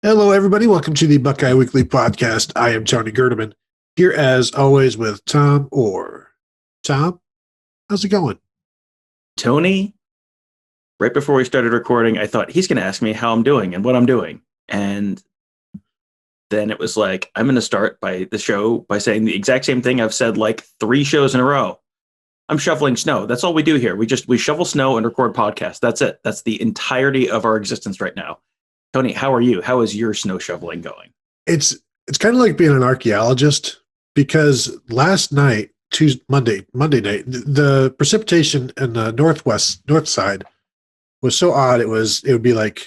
Hello, everybody. Welcome to the Buckeye Weekly Podcast. I am Tony Gerdeman, here as always with Tom Orr. Tom, how's it going? Tony, right before we started recording, I thought he's going to ask me how I'm doing and what I'm doing. And then it was like, I'm going to start by the show by saying the exact same thing I've said like 3 shows in a row. I'm shoveling snow. That's all we do here. We shovel snow and record podcasts. That's it. That's the entirety of our existence right now. Tony, how are you? How is your snow shoveling going? It's kind of like being an archaeologist because last night, Monday night, the precipitation in the north side was so odd. It would be like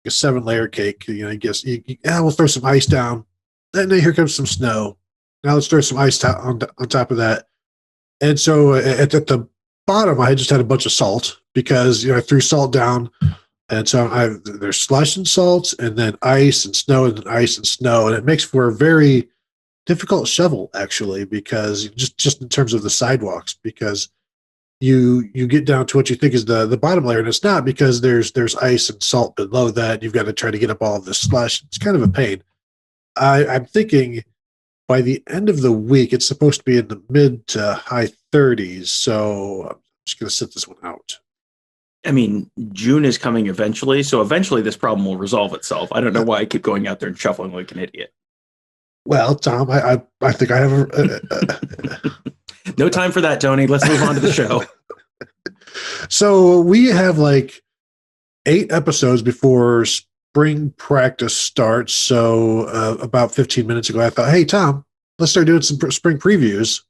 a 7-layer cake. I guess we'll throw some ice down. Then here comes some snow. Now let's throw some ice on top of that. And so at the bottom, I just had a bunch of salt because I threw salt down, and so there's slush and salt, and then ice and snow, and then ice and snow, and it makes for a very difficult shovel actually, because just in terms of the sidewalks, because you get down to what you think is the bottom layer, and it's not, because there's ice and salt below that. And you've got to try to get up all of this slush. It's kind of a pain. I'm thinking by the end of the week, it's supposed to be in the mid to high 30s. So I'm just going to sit this one out. I mean, June is coming eventually, so eventually this problem will resolve itself. I don't know why I keep going out there and shuffling like an idiot. Well, Tom, I think I have No time for that, Tony. Let's move on to the show. So we have like 8 episodes before spring practice starts. So about 15 minutes ago, I thought, hey, Tom, let's start doing some spring previews.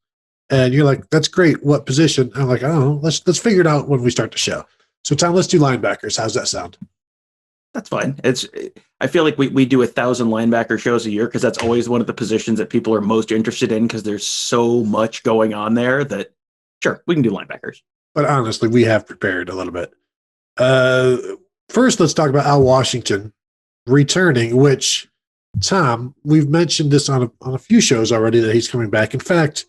And you're like, that's great. What position? I'm like, I don't know. Let's figure it out when we start the show. So, Tom, let's do linebackers. How's that sound? That's fine. I feel like we do 1,000 linebacker shows a year because that's always one of the positions that people are most interested in, because there's so much going on there that, sure, we can do linebackers. But honestly, we have prepared a little bit. First, let's talk about Al Washington returning, which, Tom, we've mentioned this on a few shows already that he's coming back. In fact,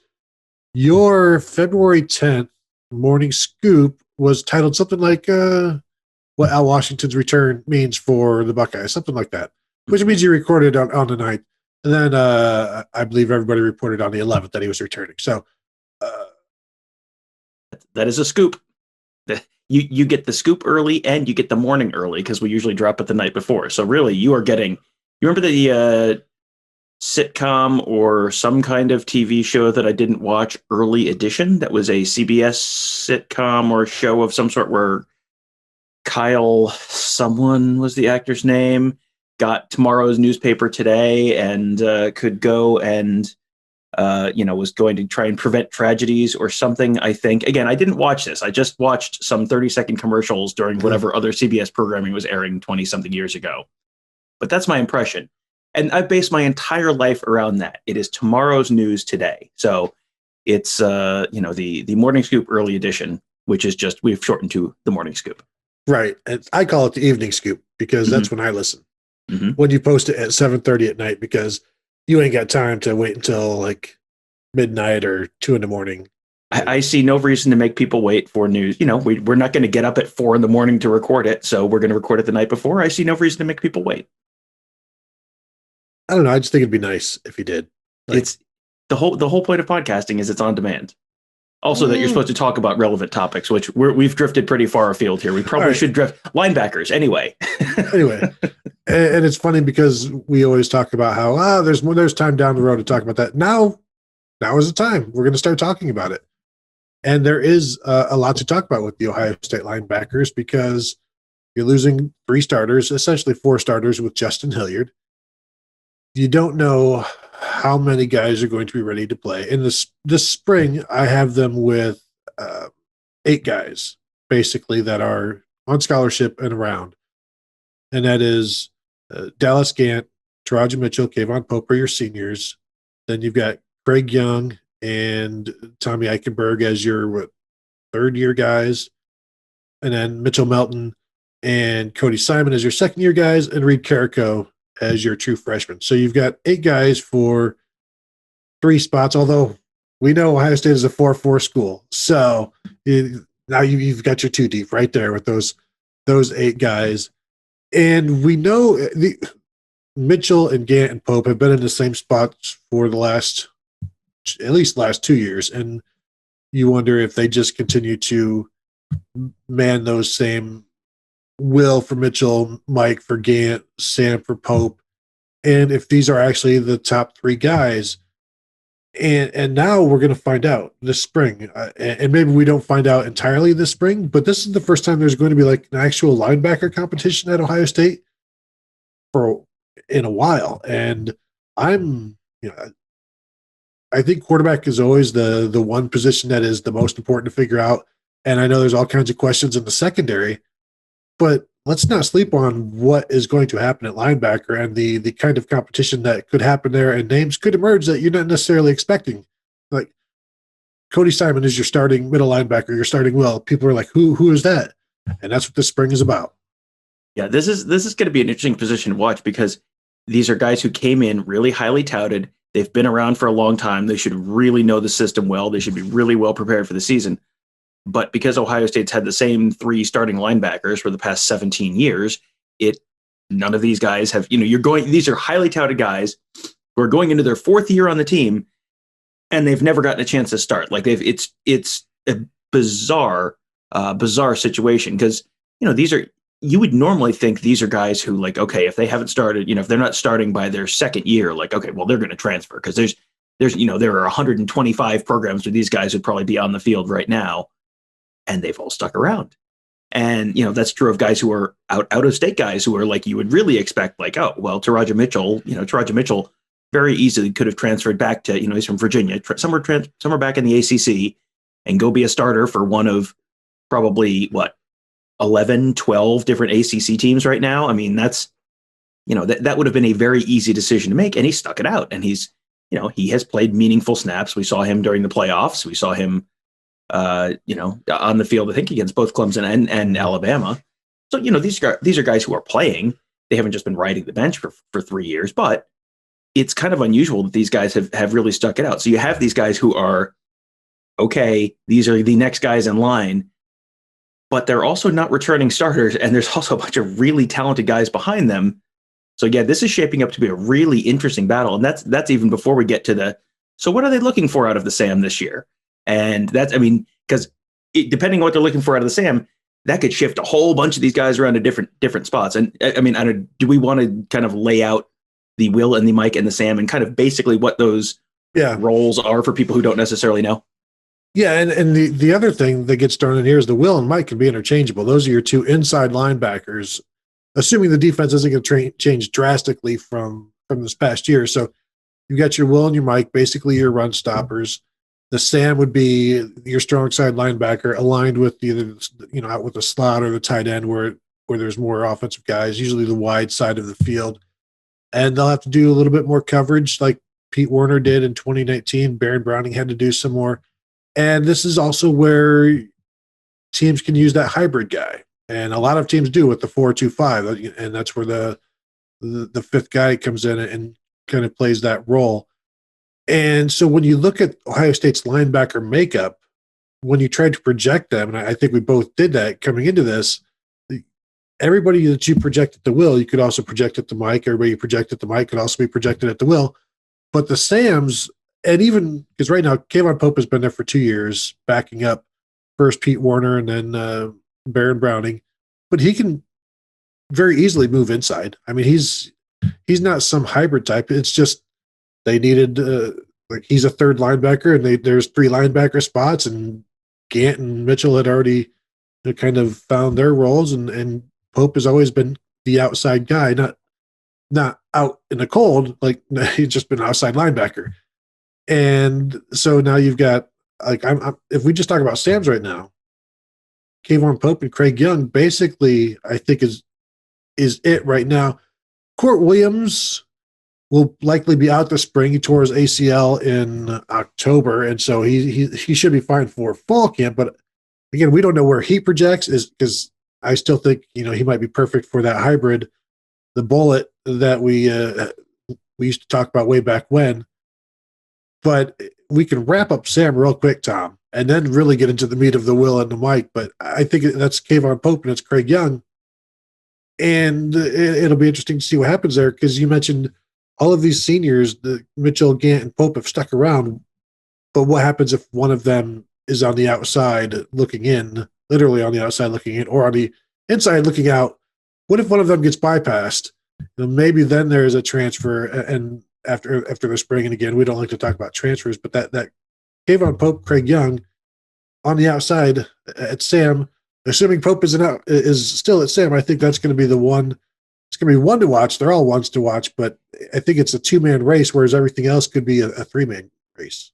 your February 10th morning scoop was titled something like what Al Washington's return means for the Buckeyes, something like that, which means you recorded on the 9th. And then I believe everybody reported on the 11th that he was returning. So that is a scoop. You get the scoop early and you get the morning early, because we usually drop it the night before. So really, you are getting, you remember the sitcom or some kind of TV show that I didn't watch, Early Edition? That was a CBS sitcom or show of some sort where Kyle, someone was the actor's name, got tomorrow's newspaper today and could go and, was going to try and prevent tragedies or something, I think. Again, I didn't watch this. I just watched some 30-second commercials during whatever other CBS programming was airing 20-something years ago. But that's my impression. And I base my entire life around that. It is tomorrow's news today. So it's, the Morning Scoop Early Edition, which is just, we've shortened to the Morning Scoop. Right. And I call it the evening scoop because that's when I listen. Mm-hmm. When you post it at 7:30 at night, because you ain't got time to wait until like midnight or 2 a.m. I see no reason to make people wait for news. We're not going to get up at 4 a.m. to record it. So we're going to record it the night before. I see no reason to make people wait. I don't know. I just think it'd be nice if you did. It's the whole point of podcasting is it's on demand. Also, that you're supposed to talk about relevant topics, which we've drifted pretty far afield here. We probably should drift linebackers anyway. Anyway, and it's funny because we always talk about how there's time down the road to talk about that. Now is the time. We're going to start talking about it, and there is a lot to talk about with the Ohio State linebackers, because you're losing 3 starters, essentially 4 starters with Justin Hilliard. You don't know how many guys are going to be ready to play. In this spring, I have them with 8 guys, basically, that are on scholarship and around. And that is Dallas Gant, Taraja Mitchell, Kayvon Pope are your seniors. Then you've got Craig Young and Tommy Eichenberg as your third-year guys. And then Mitchell Melton and Cody Simon as your second-year guys, and Reed Carrico as your true freshman. So you've got 8 guys for 3 spots, although we know Ohio State is a 4-4 school. So now you've got your 2 deep right there with those 8 guys. And we know Mitchell and Gant and Pope have been in the same spots for at least last 2 years, and you wonder if they just continue to man those same Will for Mitchell, Mike for Gant, Sam for Pope, and if these are actually the top three guys. And now we're going to find out this spring, and maybe we don't find out entirely this spring, but this is the first time there's going to be like an actual linebacker competition at Ohio State in a while. And I think quarterback is always the one position that is the most important to figure out. And I know there's all kinds of questions in the secondary, but let's not sleep on what is going to happen at linebacker and the kind of competition that could happen there, and names could emerge that you're not necessarily expecting. Like Cody Simon is your starting middle linebacker, your starting Will. People are like, who is that? And that's what this spring is about. Yeah, this is going to be an interesting position to watch because these are guys who came in really highly touted. They've been around for a long time. They should really know the system well. They should be really well prepared for the season. But because Ohio State's had the same three starting linebackers for the past 17 years, none of these guys have, these are highly touted guys who are going into their fourth year on the team, and they've never gotten a chance to start. Like it's a bizarre situation because, you would normally think these are guys who, like, okay, if they haven't started, if they're not starting by their second year, like, okay, well, they're going to transfer because there are 125 programs where these guys would probably be on the field right now. And they've all stuck around. And, that's true of guys who are out of state guys who are like, you would really expect like, oh, well, Taraja Mitchell very easily could have transferred back to, he's from Virginia, somewhere back in the ACC and go be a starter for one of probably 11, 12 different ACC teams right now. I mean, that's, that would have been a very easy decision to make. And he stuck it out. And he has played meaningful snaps. We saw him during the playoffs. We saw him, on the field, I think against both Clemson and Alabama. So, these are guys who are playing. They haven't just been riding the bench for 3 years, but it's kind of unusual that these guys have really stuck it out. So you have these guys who are, okay, these are the next guys in line, but they're also not returning starters. And there's also a bunch of really talented guys behind them. So yeah, this is shaping up to be a really interesting battle. And that's even before we get to so what are they looking for out of the Sam this year? And because depending on what they're looking for out of the Sam, that could shift a whole bunch of these guys around to different spots. And do we want to kind of lay out the Will and the Mike and the Sam and kind of basically what those roles are for people who don't necessarily know? Yeah, and the other thing that gets thrown in here is the Will and Mike can be interchangeable. Those are your two inside linebackers, assuming the defense isn't going to change drastically from this past year. So you've got your Will and your Mike, basically your run stoppers. The Sam would be your strong side linebacker aligned with either, out with the slot or the tight end where there's more offensive guys, usually the wide side of the field. And they'll have to do a little bit more coverage like Pete Werner did in 2019. Baron Browning had to do some more. And this is also where teams can use that hybrid guy. And a lot of teams do with the 4-2-5. And that's where the fifth guy comes in and kind of plays that role. And so when you look at Ohio State's linebacker makeup, when you try to project them, and I think we both did that coming into this, everybody that you project at the Will, you could also project at the Mike. Everybody you project at the Mike could also be projected at the Will. But the Sams, and even because right now Kayvon Pope has been there for 2 years, backing up first Pete Werner and then Baron Browning, but he can very easily move inside. I mean, he's not some hybrid type. It's just they needed he's a third linebacker, and there's 3 linebacker spots, and Gant and Mitchell had already kind of found their roles, and Pope has always been the outside guy, not out in the cold. Like he's just been an outside linebacker. And so now you've got if we just talk about Sam's right now, Kayvon Pope and Craig Young basically I think is it right now. Court Williams will likely be out this spring. He tore his ACL in October, and so he should be fine for fall camp. But again, we don't know where he projects because I still think he might be perfect for that hybrid, the bullet that we used to talk about way back when. But we can wrap up Sam real quick, Tom, and then really get into the meat of the Will and the Mike. But I think that's Kayvon Pope and it's Craig Young. And it'll be interesting to see what happens there, because you mentioned all of these seniors, the Mitchell, Gant, and Pope have stuck around. But what happens if one of them is on the outside looking in, literally on the outside looking in, or on the inside looking out? What if one of them gets bypassed? Maybe then there is a transfer, and after the spring, and again, we don't like to talk about transfers, but that Kayvon Pope, Craig Young on the outside at Sam, assuming Pope is still at Sam, I think that's going to be the one. It's going to be one to watch. They're all ones to watch, but I think it's a 2-man race, whereas everything else could be a 3-man race.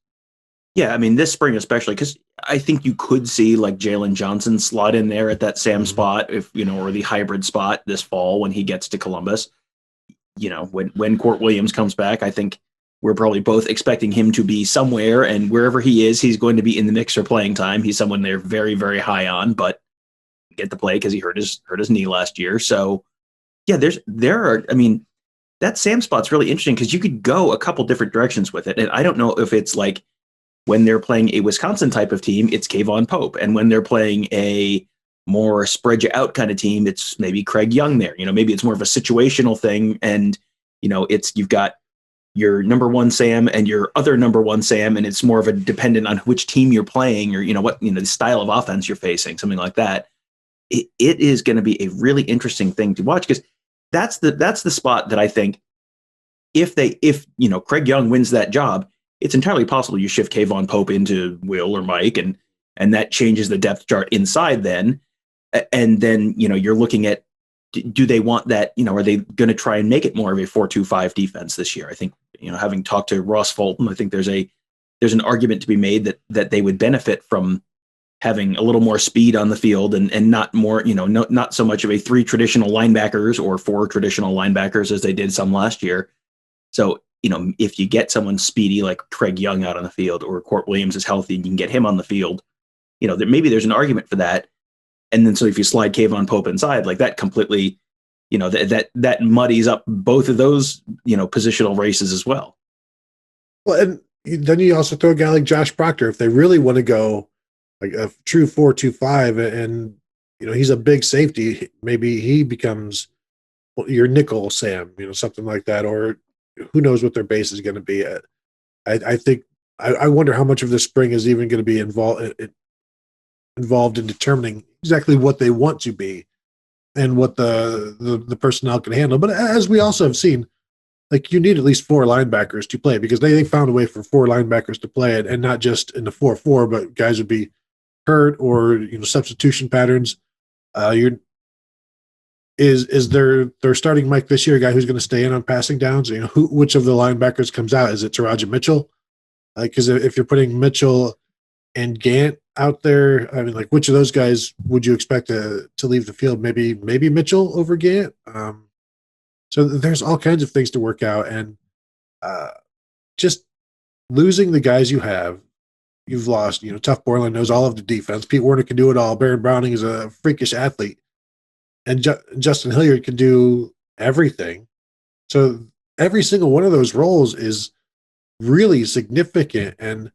Yeah, I mean, this spring especially, because I think you could see like Jalen Johnson slot in there at that Sam spot, if or the hybrid spot this fall when he gets to Columbus. When Court Williams comes back, I think we're probably both expecting him to be somewhere, and wherever he is, he's going to be in the mix for playing time. He's someone they're very, very high on, but get to play because he hurt his knee last year. So yeah, that Sam spot's really interesting because you could go a couple different directions with it, and I don't know if it's like, when they're playing a Wisconsin type of team, it's Kayvon Pope. And when they're playing a more spread you out kind of team, it's maybe Craig Young there. Maybe it's more of a situational thing. And, you've got your number one Sam and your other number one Sam, and it's more of a dependent on which team you're playing or, the style of offense you're facing, something like that. It is going to be a really interesting thing to watch, because that's the spot that I think if Craig Young wins that job, it's entirely possible you shift Kayvon Pope into Will or Mike, and that changes the depth chart inside then. And then, you're looking at, do they want that, are they going to try and make it more of a 4-2-5 defense this year? I think, having talked to Ross Fulton, I think there's an argument to be made that they would benefit from having a little more speed on the field and not more, not so much of a 3 traditional linebackers or 4 traditional linebackers as they did some last year. So, if you get someone speedy like Craig Young out on the field, or Court Williams is healthy and you can get him on the field, maybe there's an argument for that. And then so if you slide Kayvon Pope inside, like that completely, that muddies up both of those, positional races as well. Well, and then you also throw a guy like Josh Proctor if they really want to go like a true 4-2-5, and he's a big safety. Maybe he becomes your nickel Sam, something like that, or who knows what their base is going to be at. I think I wonder how much of this spring is even going to be involved in determining exactly what they want to be and what the personnel can handle. But as we also have seen, like, you need at least 4 linebackers to play, because they found a way for 4 linebackers to play it, and not just in the 4-4, but guys would be hurt or substitution patterns. Is their starting Mike this year a guy who's going to stay in on passing downs? Which of the linebackers comes out? Is it Taraji Mitchell? Because if you're putting Mitchell and Gant out there, I mean, like, which of those guys would you expect to leave the field? Maybe Mitchell over Gant. So there's all kinds of things to work out, and just losing the guys you've lost. Tuf Borland knows all of the defense. Pete Werner can do it all. Baron Browning is a freakish athlete. And Justin Hilliard can do everything. So every single one of those roles is really significant, and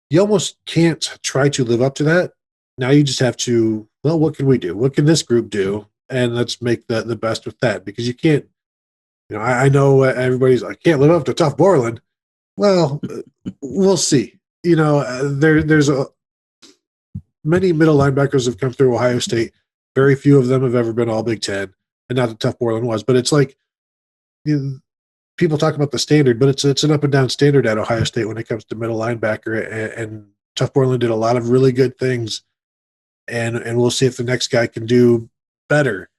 you almost can't try to live up to that. Now you just have to, well, what can we do? What can this group do? And let's make the best with that, because you can't, I know everybody's like, can't live up to Tuf Borland. Well, we'll see. There's many middle linebackers have come through Ohio State. Very few of them have ever been all Big Ten, and not that Tuf Borland was, but it's like, people talk about the standard, but it's an up and down standard at Ohio State when it comes to middle linebacker, and Tuf Borland did a lot of really good things, and we'll see if the next guy can do better.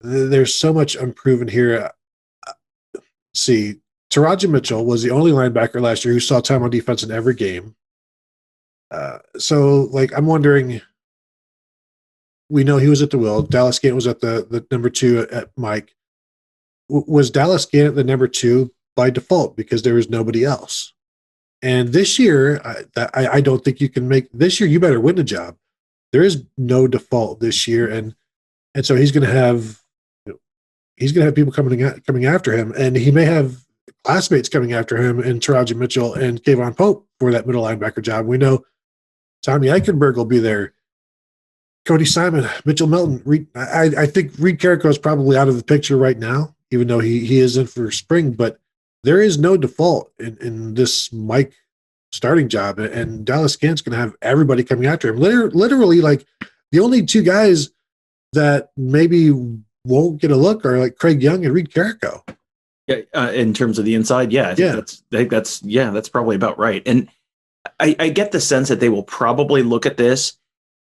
There's so much unproven here. See, Taraji Mitchell was the only linebacker last year who saw time on defense in every game. So, like, I'm wondering, we know he was at the Will. Dallas Gant was at the number 2 at Mike. Was Dallas Gant the number 2 by default because there was nobody else? And this year, I don't think you can make this year. You better win the job. There is no default this year, and so he's going to have people coming after him, and he may have classmates coming after him in Taraji Mitchell and Kayvon Pope for that middle linebacker job. We know Tommy Eichenberg will be there. Cody Simon, Mitchell Melton. I think Reed Carrico is probably out of the picture right now, even though he is in for spring. But there is no default in this Mike starting job, and Dallas Gant's going to have everybody coming after him. Literally, like the only two guys that maybe won't get a look are like Craig Young and Reed Carrico. Yeah, in terms of the inside, yeah, I think that's probably about right. And I get the sense that they will probably look at this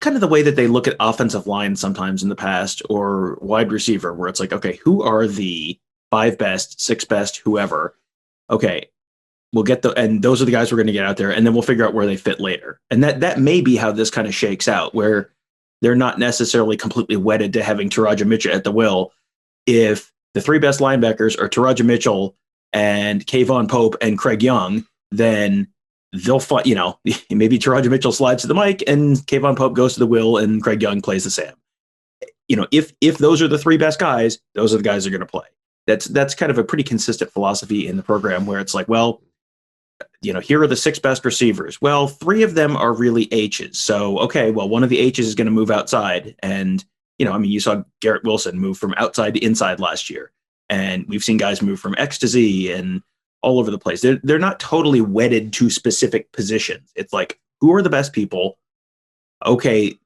kind of the way that they look at offensive line sometimes in the past, or wide receiver, where it's like, okay, who are the 5 best, 6 best, whoever? Okay, we'll get and those are the guys we're going to get out there, and then we'll figure out where they fit later. And that may be how this kind of shakes out, where they're not necessarily completely wedded to having Taraja Mitchell at the will. If the 3 best linebackers are Taraja Mitchell and Kayvon Pope and Craig Young, then they'll find, maybe Taraja Mitchell slides to the mic and Kayvon Pope goes to the will and Craig Young plays the Sam. If those are the 3 best guys, those are the guys that are going to play. That's kind of a pretty consistent philosophy in the program, where it's like, well, here are the 6 best receivers. Well, 3 of them are really H's. So, okay, well, one of the H's is going to move outside. And, you saw Garrett Wilson move from outside to inside last year. And we've seen guys move from X to Z and all over the place. They're not totally wedded to specific positions. It's like, who are the best people? Okay,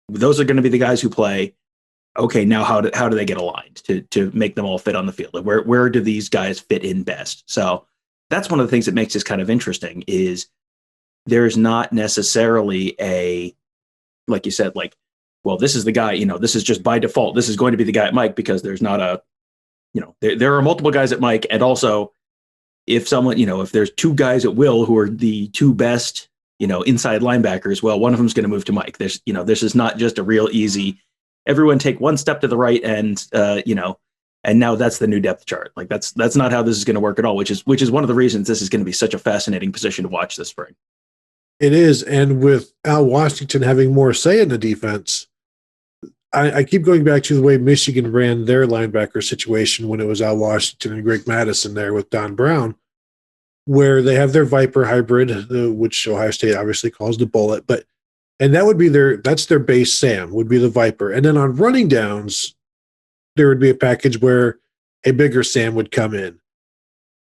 those are going to be the guys who play. Okay, now how do they get aligned to make them all fit on the field? Like where do these guys fit in best? So that's one of the things that makes this kind of interesting, is there's not necessarily like you said, like, well, this is the guy, this is just by default, this is going to be the guy at Mike, because there's not there are multiple guys at Mike. And also, if someone, if there's 2 guys at will who are the 2 best, inside linebackers, well, one of them's going to move to Mike. This is not just a real easy, everyone take 1 step to the right and, and now that's the new depth chart. Like that's not how this is going to work at all, which is one of the reasons this is going to be such a fascinating position to watch this spring. It is. And with Al Washington having more say in the defense, I keep going back to the way Michigan ran their linebacker situation when it was Al Washington and Greg Madison there with Don Brown, where they have their Viper hybrid, which Ohio State obviously calls the Bullet, and that would be that's their base Sam, would be the Viper. And then on running downs, there would be a package where a bigger Sam would come in.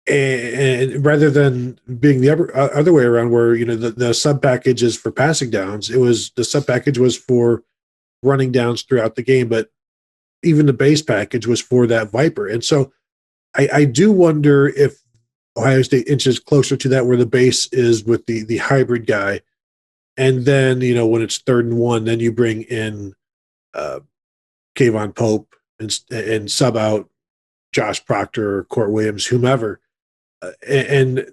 And rather than being the other way around, where, the sub package is for passing downs, the sub package was for running downs throughout the game, but even the base package was for that Viper. And so I do wonder if Ohio State inches closer to that, where the base is with the hybrid guy. And then, when it's 3rd and 1, then you bring in Kayvon Pope and sub out Josh Proctor or Court Williams, whomever. And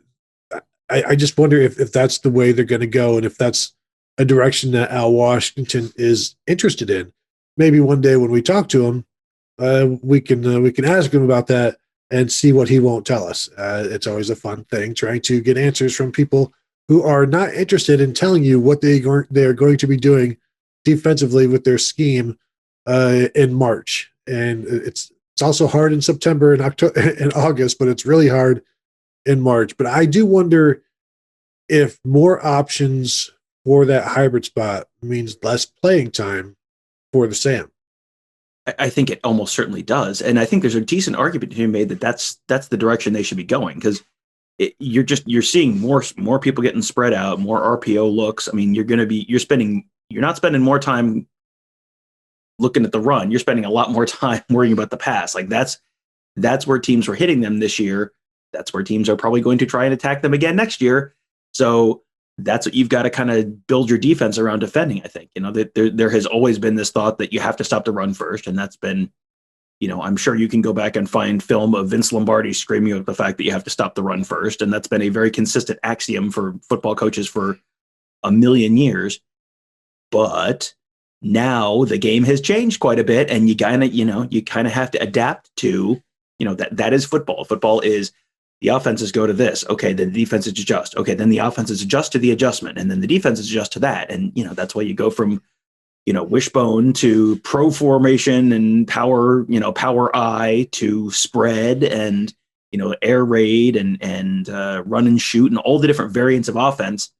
I just wonder if that's the way they're going to go, and if that's a direction that Al Washington is interested in. Maybe one day when we talk to him, we can ask him about that and see what he won't tell us. It's always a fun thing trying to get answers from people who are not interested in telling you what they are going to be doing defensively with their scheme in March. And it's also hard in September and October and August, but it's really hard in March. But I do wonder if more options for that hybrid spot means less playing time for the Sam. I think it almost certainly does. And I think there's a decent argument to be made that that's the direction they should be going, because you're seeing more people getting spread out, more RPO looks. I mean, you're not spending more time looking at the run. You're spending a lot more time worrying about the pass. Like that's where teams were hitting them this year. That's where teams are probably going to try and attack them again next year. So that's what you've got to kind of build your defense around defending. I think, that there has always been this thought that you have to stop the run first. And that's been, I'm sure you can go back and find film of Vince Lombardi screaming about the fact that you have to stop the run first. And that's been a very consistent axiom for football coaches for a million years. But now the game has changed quite a bit, and you kind of have to adapt to, that is football. Football is, the offenses go to this. Okay, then the defenses adjust. Okay, then the offenses adjust to the adjustment, and then the defenses adjust to that. And, that's why you go from, wishbone to pro formation and power I to spread and, air raid and run and shoot and all the different variants of offense.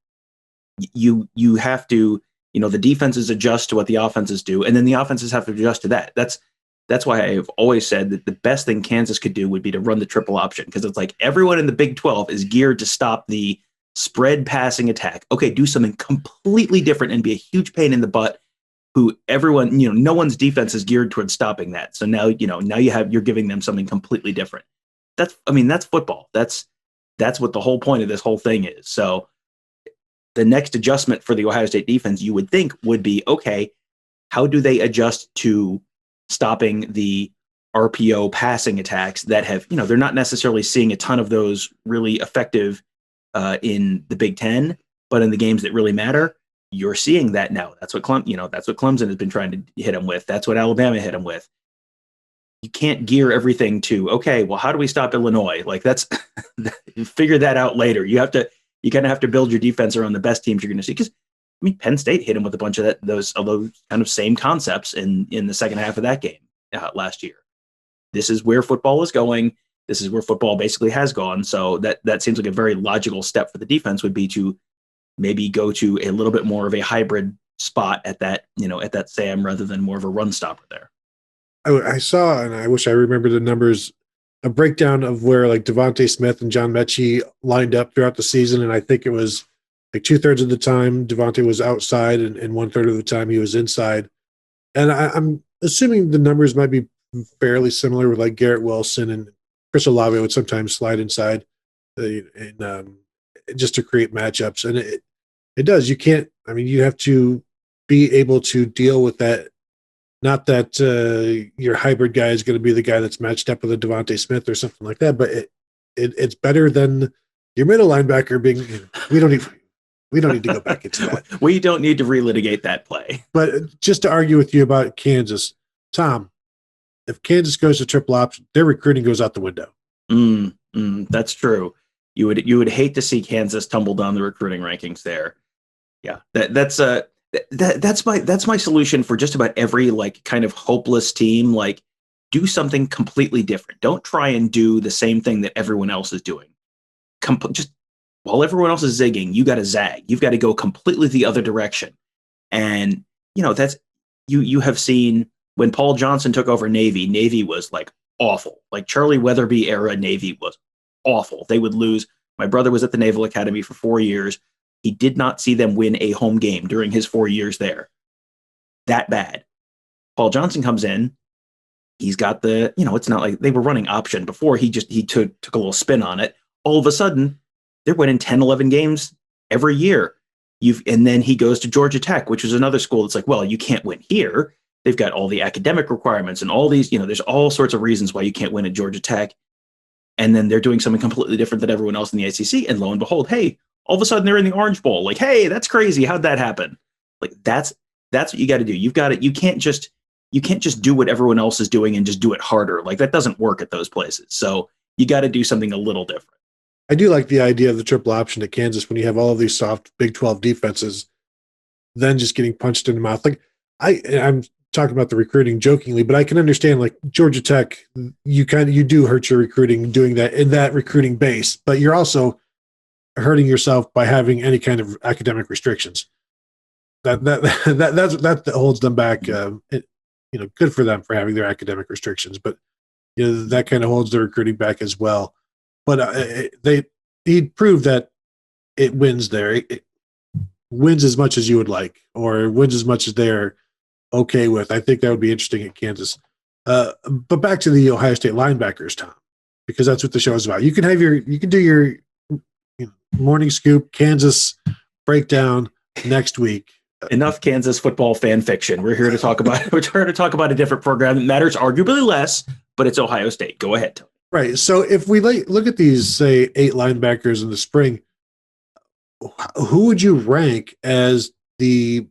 You have to, the defenses adjust to what the offenses do, and then the offenses have to adjust to that. That's why I've always said that the best thing Kansas could do would be to run the triple option, because it's like everyone in the Big 12 is geared to stop the spread passing attack. Okay, do something completely different and be a huge pain in the butt. No one's defense is geared towards stopping that. So now you're giving them something completely different. That's football. That's what the whole point of this whole thing is. So the next adjustment for the Ohio State defense, you would think, would be, okay, how do they adjust to stopping the RPO passing attacks that have, they're not necessarily seeing a ton of those really effective in the Big Ten, but in the games that really matter, you're seeing that now. That's what Clemson has been trying to hit them with. That's what Alabama hit them with. You can't gear everything to, okay, well, how do we stop Illinois? Like, that's figure that out later. You kind of have to build your defense around the best teams you're going to see. Because Penn State hit them with a bunch of those kind of same concepts in the second half of that game last year. This is where football is going. This is where football basically has gone. So that seems like a very logical step for the defense would be to maybe go to a little bit more of a hybrid spot at that Sam rather than more of a run stopper there. I saw, and I wish I remember the numbers, a breakdown of where like Devontae Smith and John Mechie lined up throughout the season. And I think it was like 2/3 of the time Devontae was outside and 1/3 of the time he was inside. And I'm assuming the numbers might be fairly similar with like Garrett Wilson and Chris Olave would sometimes slide inside just to create matchups. And it does. You have to be able to deal with that. Not that your hybrid guy is going to be the guy that's matched up with a Devontae Smith or something like that, but it's better than your middle linebacker being. We don't need to go back into that. We don't need to relitigate that play. But just to argue with you about Kansas, Tom, if Kansas goes to triple option, their recruiting goes out the window. That's true. You would hate to see Kansas tumble down the recruiting rankings there. Yeah, that's my solution for just about every like kind of hopeless team. Like, do something completely different. Don't try and do the same thing that everyone else is doing. Just while everyone else is zigging, you got to zag. You've got to go completely the other direction. And that's you have seen when Paul Johnson took over Navy. Navy was like awful. Like Charlie Weatherby era Navy was awful. They would lose. My brother was at the Naval Academy for 4 years. He did not see them win a home game during his 4 years there. That bad. Paul Johnson comes in. He's got it's not like they were running option before. He took a little spin on it. All of a sudden, they're winning 10, 11 games every year. And then he goes to Georgia Tech, which is another school that's like, well, you can't win here. They've got all the academic requirements and all these, there's all sorts of reasons why you can't win at Georgia Tech. And then they're doing something completely different than everyone else in the ACC. And lo and behold, hey, all of a sudden they're in the Orange Bowl. Like, hey, that's crazy. How'd that happen? Like, that's what you got to do. You can't just do what everyone else is doing and just do it harder. Like, that doesn't work at those places. So you got to do something a little different. I do like the idea of the triple option at Kansas when you have all of these soft Big 12 defenses, then just getting punched in the mouth. Like I'm talking about the recruiting jokingly, but I can understand like Georgia Tech, you do hurt your recruiting doing that in that recruiting base, but you're also hurting yourself by having any kind of academic restrictions. That holds them back. Good for them for having their academic restrictions, but that kind of holds their recruiting back as well. But he proved that it wins there. It wins as much as you would like, or wins as much as they're okay with. I think that would be interesting at Kansas. But back to the Ohio State linebackers, Tom, because that's what the show is about. You can do your morning scoop Kansas breakdown next week. Enough Kansas football fan fiction. We're here to talk about a different program that matters arguably less, but it's Ohio State. Go ahead, Tony. Right. So if we look at these, say, 8 linebackers in the spring, who would you rank as the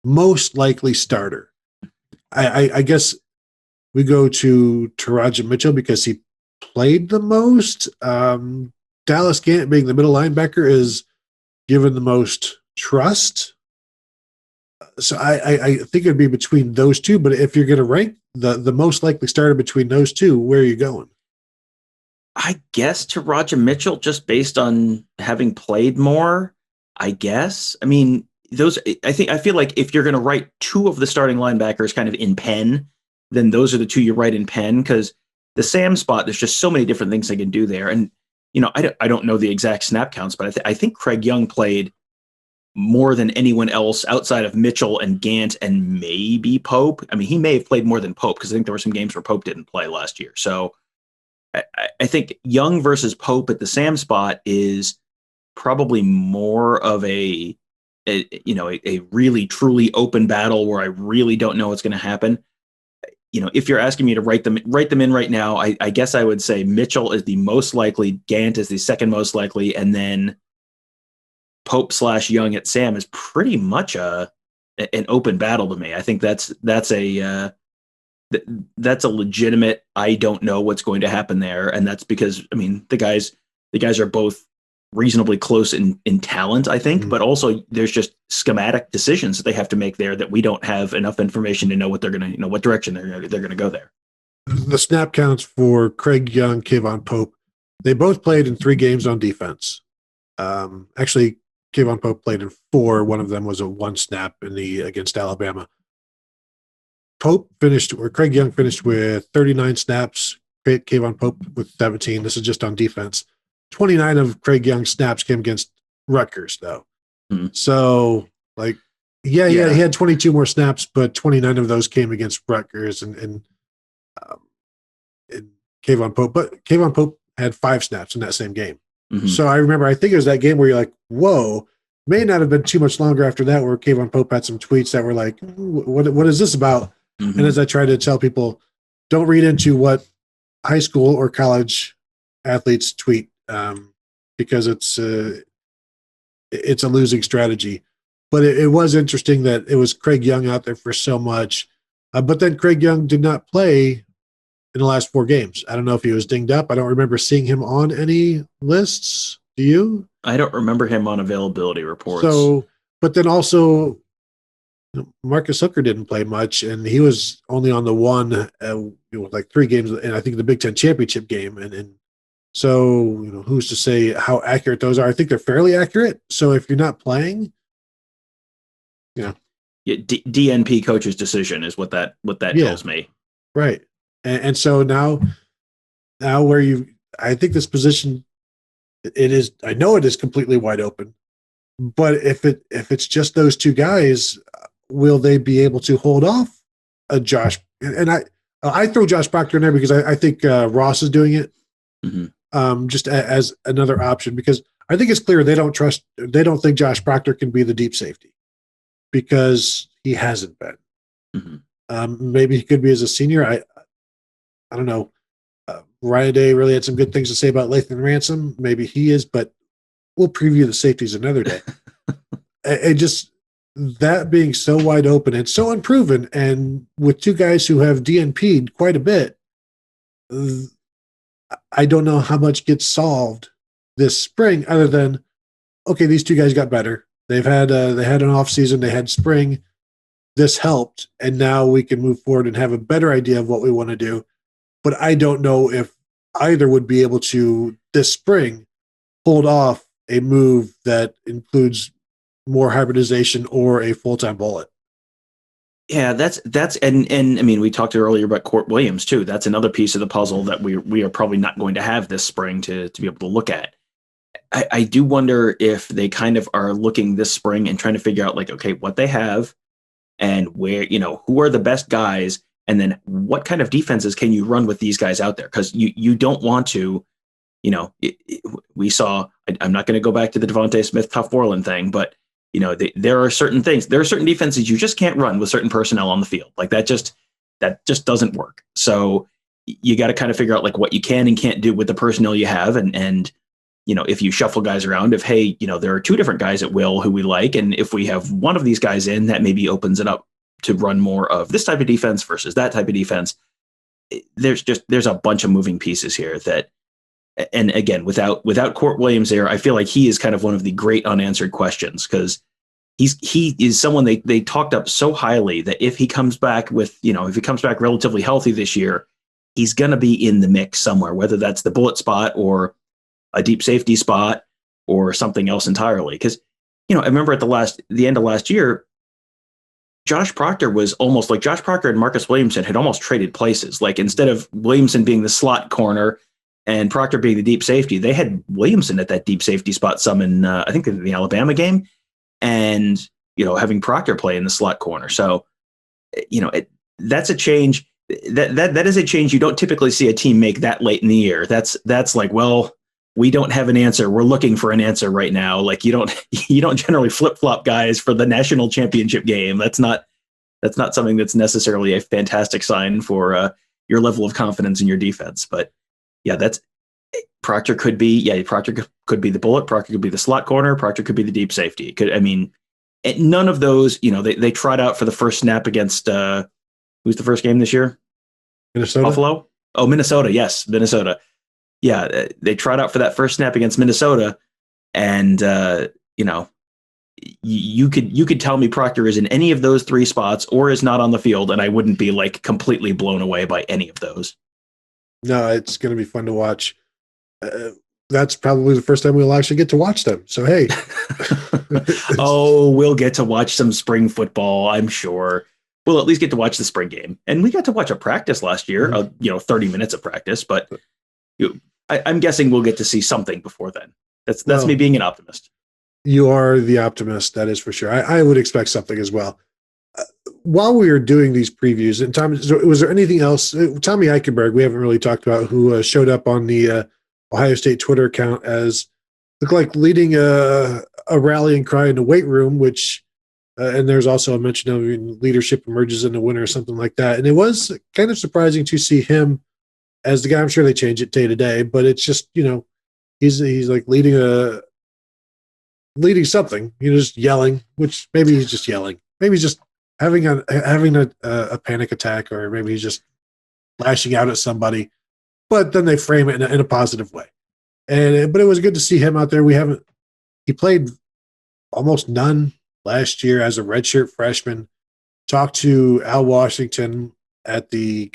most likely starter? I guess we go to Taraja Mitchell because he played the most. Dallas Gant, being the middle linebacker, is given the most trust. So I think it'd be between those two. But if you're going to rank the most likely starter between those two, where are you going? I guess Taraja Mitchell, just based on having played more, I guess. I mean, I feel like if you're going to write two of the starting linebackers kind of in pen, then those are the two you write in pen, because the Sam spot, there's just so many different things they can do there. And, I don't know the exact snap counts, but I think Craig Young played more than anyone else outside of Mitchell and Gant and maybe Pope. I mean, he may have played more than Pope, because I think there were some games where Pope didn't play last year. So I think Young versus Pope at the Sam spot is probably more of a really truly open battle where I really don't know what's going to happen. If you're asking me to write them in right now, I guess I would say Mitchell is the most likely, Gant is the second most likely, and then Pope / Young at Sam is pretty much an open battle to me. I think that's a legitimate, I don't know what's going to happen there, and that's because the guys are both reasonably close in talent, I think, but also there's just schematic decisions that they have to make there that we don't have enough information to know what they're going to, what direction they're going to go there. The snap counts for Craig Young, Kayvon Pope, they both played in 3 games on defense. Actually, Kayvon Pope played in 4. One of them was a 1 snap against Alabama. Craig Young finished with 39 snaps. Kayvon Pope with 17. This is just on defense. 29 of Craig Young's snaps came against Rutgers, though. So, he had 22 more snaps, but 29 of those came against Rutgers and Kayvon Pope. But Kayvon Pope had 5 snaps in that same game. So I remember, I think it was that game where you're like, whoa, may not have been too much longer after that, where Kayvon Pope had some tweets that were like, what is this about? And as I try to tell people, don't read into what high school or college athletes tweet, because it's a losing strategy. But it was interesting that it was Craig Young out there for so much. But then Craig Young did not play in the last 4 games. I don't know if he was dinged up. I don't remember seeing him on any lists. Do you? I don't remember him on availability reports. So, but then also, Marcus Hooker didn't play much, and he was only on the one, 3 games, and I think the Big Ten championship game. And so, who's to say how accurate those are? I think they're fairly accurate. So if you're not playing, DNP coach's decision is what that tells me. Right. And so now where I think this position, I know it is completely wide open, but if it's just those 2 guys, will they be able to hold off a Josh? And I throw Josh Proctor in there because I think Ross is doing it. Just as another option, because I think it's clear they don't think Josh Proctor can be the deep safety, because he hasn't been. Maybe he could be as a senior. I don't know. Ryan Day really had some good things to say about Lathan Ransom. Maybe he is, but we'll preview the safeties another day. It just, that being so wide open and so unproven, and with 2 guys who have DNP'd quite a bit, I don't know how much gets solved this spring, other than, okay, these 2 guys got better. They had an off season. They had spring. This helped, and now we can move forward and have a better idea of what we want to do. But I don't know if either would be able to this spring hold off a move that includes more hybridization or a full-time bullet. Yeah, that's and I mean, we talked earlier about Court Williams too. That's another piece of the puzzle that we are probably not going to have this spring to be able to look at. I do wonder if they kind of are looking this spring and trying to figure out, okay, what they have and where, who are the best guys, and then what kind of defenses can you run with these guys out there? Because you don't want to, we saw, I'm not going to go back to the Devontae Smith, Tuf Borland thing, but there are certain things, there are certain defenses you just can't run with certain personnel on the field. That just doesn't work. So you got to kind of figure out what you can and can't do with the personnel you have. And if you shuffle guys around, if, hey, there are 2 different guys at will who we like, and if we have one of these guys in, that maybe opens it up to run more of this type of defense versus that type of defense. There's a bunch of moving pieces here that, and again, without Court Williams there, I feel like he is kind of one of the great unanswered questions, because he is someone they talked up so highly that if he comes back relatively healthy this year, he's going to be in the mix somewhere, whether that's the bullet spot or a deep safety spot or something else entirely. Because I remember at the end of last year, Josh Proctor was almost like Josh Proctor and Marcus Williamson had almost traded places. Like instead of Williamson being the slot corner and Proctor being the deep safety, they had Williamson at that deep safety spot some in, I think in the Alabama game, and, having Proctor play in the slot corner. So, that's a change. That is a change you don't typically see a team make that late in the year. That's like, well, we don't have an answer. We're looking for an answer right now. Like you don't generally flip flop guys for the national championship game. That's not something that's necessarily a fantastic sign for your level of confidence in your defense. But yeah, Proctor could be the bullet. Proctor could be the slot corner. Proctor could be the deep safety. None of those. They tried out for the first snap against who's the first game this year? Minnesota. Buffalo. Oh, Minnesota. Yes, Minnesota. Yeah, they tried out for that first snap against Minnesota, and you could tell me Proctor is in any of those three spots or is not on the field, and I wouldn't be like completely blown away by any of those. No, it's going to be fun to watch. That's probably the first time we'll actually get to watch them. So hey, we'll get to watch some spring football, I'm sure. We'll at least get to watch the spring game, and we got to watch a practice last year. 30 minutes of practice, but. I'm guessing we'll get to see something before then. That's me being an optimist. You are the optimist, that is for sure. I would expect something as well. While we were doing these previews, and Tom, was there anything else? Tommy Eichenberg, we haven't really talked about, who showed up on the Ohio State Twitter account as looked like leading a rallying cry in the weight room, which and there's also a mention of leadership emerges in the winter or something like that. And it was kind of surprising to see him as the guy. I'm sure they change it day to day, but it's just, he's like leading something, just yelling, which maybe he's just yelling. Maybe he's just having a panic attack, or maybe he's just lashing out at somebody, but then they frame it in a positive way. But it was good to see him out there. He played almost none last year as a redshirt freshman. Talked to Al Washington at the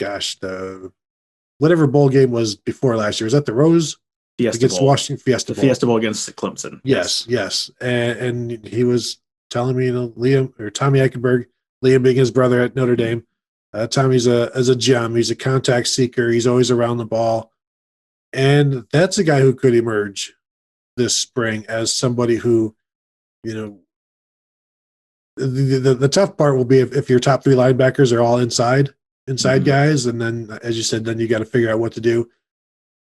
whatever bowl game was before last year. Was that the Rose? Fiesta Bowl. Washington Fiesta Bowl. Fiesta Bowl against Clemson. Yes. And he was telling me, Liam, or Tommy Eichenberg, Liam being his brother at Notre Dame, Tommy's a gem. He's a contact seeker. He's always around the ball. And that's a guy who could emerge this spring as somebody who, the tough part will be if your top three linebackers are all inside guys, and then, as you said, then you got to figure out what to do.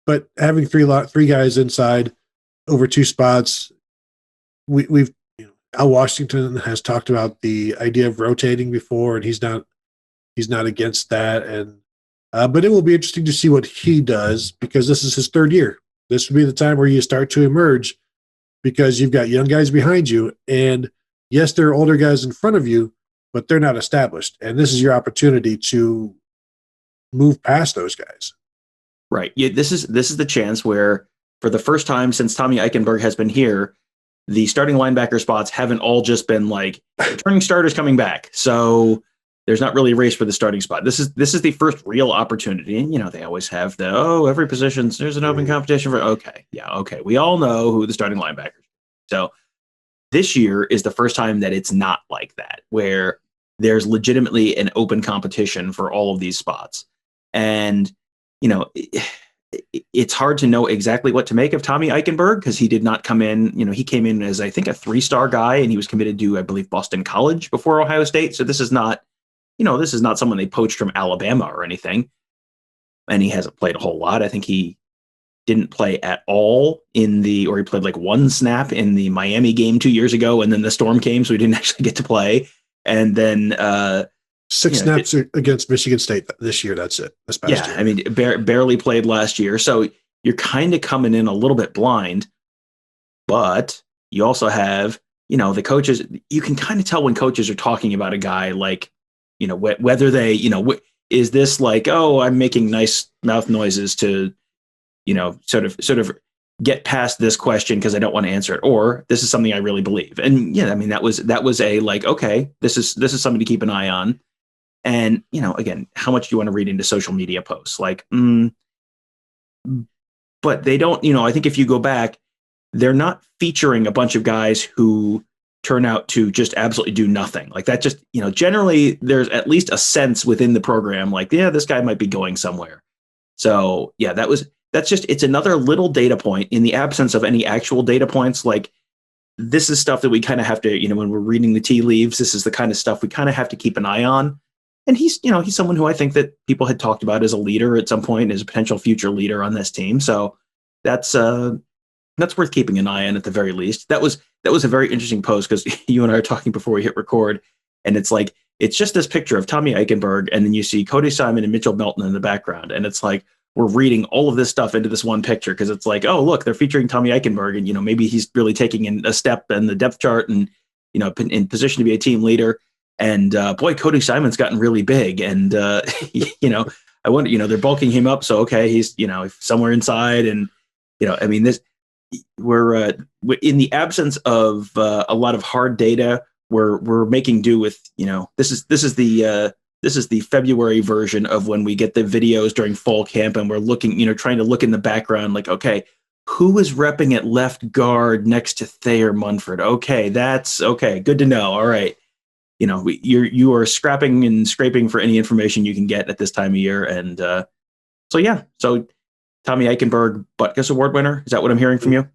But having three guys inside over two spots, we've Al Washington has talked about the idea of rotating before, and he's not against that. And but it will be interesting to see what he does, because this is his third year. This would be the time where you start to emerge, because you've got young guys behind you, and yes, there are older guys in front of you, but they're not established. And this is your opportunity to move past those guys. Right. Yeah, this is the chance where, for the first time since Tommy Eichenberg has been here, the starting linebacker spots haven't all just been like returning starters coming back. So there's not really a race for the starting spot. This is the first real opportunity. And, they always have every position, there's an open competition for, okay. We all know who the starting linebackers are. So this year is the first time that it's not like that, where there's legitimately an open competition for all of these spots. And, it's hard to know exactly what to make of Tommy Eichenberg, because he did not come in, he came in as, I think, a 3-star guy, and he was committed to, I believe, Boston College before Ohio State. So this is not someone they poached from Alabama or anything. And he hasn't played a whole lot. I think he didn't play at all or he played like one snap in the Miami game 2 years ago, and then the storm came, so he didn't actually get to play. And then 6 snaps against Michigan State this year. That's it. This past year. I mean, barely played last year. So you're kind of coming in a little bit blind, but you also have, the coaches. You can kind of tell when coaches are talking about a guy, like, whether they, is this like, oh, I'm making nice mouth noises to, sort of get past this question because I don't want to answer it, or this is something I really believe. And that was a like, okay, this is something to keep an eye on. And, again, how much do you want to read into social media posts? Like, but they don't, I think if you go back, they're not featuring a bunch of guys who turn out to just absolutely do nothing. Like that just, generally there's at least a sense within the program, like, yeah, this guy might be going somewhere. So yeah, it's another little data point in the absence of any actual data points. Like this is stuff that we kind of have to, when we're reading the tea leaves, this is the kind of stuff we kind of have to keep an eye on. And he's someone who I think that people had talked about as a leader at some point, as a potential future leader on this team. So that's worth keeping an eye on at the very least. That was a very interesting post because you and I are talking before we hit record, and it's like, it's just this picture of Tommy Eichenberg, and then you see Cody Simon and Mitchell Melton in the background. And it's like, we're reading all of this stuff into this one picture because it's like, oh, look, they're featuring Tommy Eichenberg, and, maybe he's really taking in a step in the depth chart and, in position to be a team leader. And boy, Cody Simon's gotten really big. And, I wonder, they're bulking him up. So, okay, he's, somewhere inside. And, we're in the absence of a lot of hard data. We're making do with, this is the February version of when we get the videos during fall camp and we're looking, trying to look in the background, like, okay, who is repping at left guard next to Thayer Munford? Okay, that's okay. Good to know. All right. You are scrapping and scraping for any information you can get at this time of year. And so Tommy Eichenberg, Butkus Award winner. Is that what I'm hearing from you?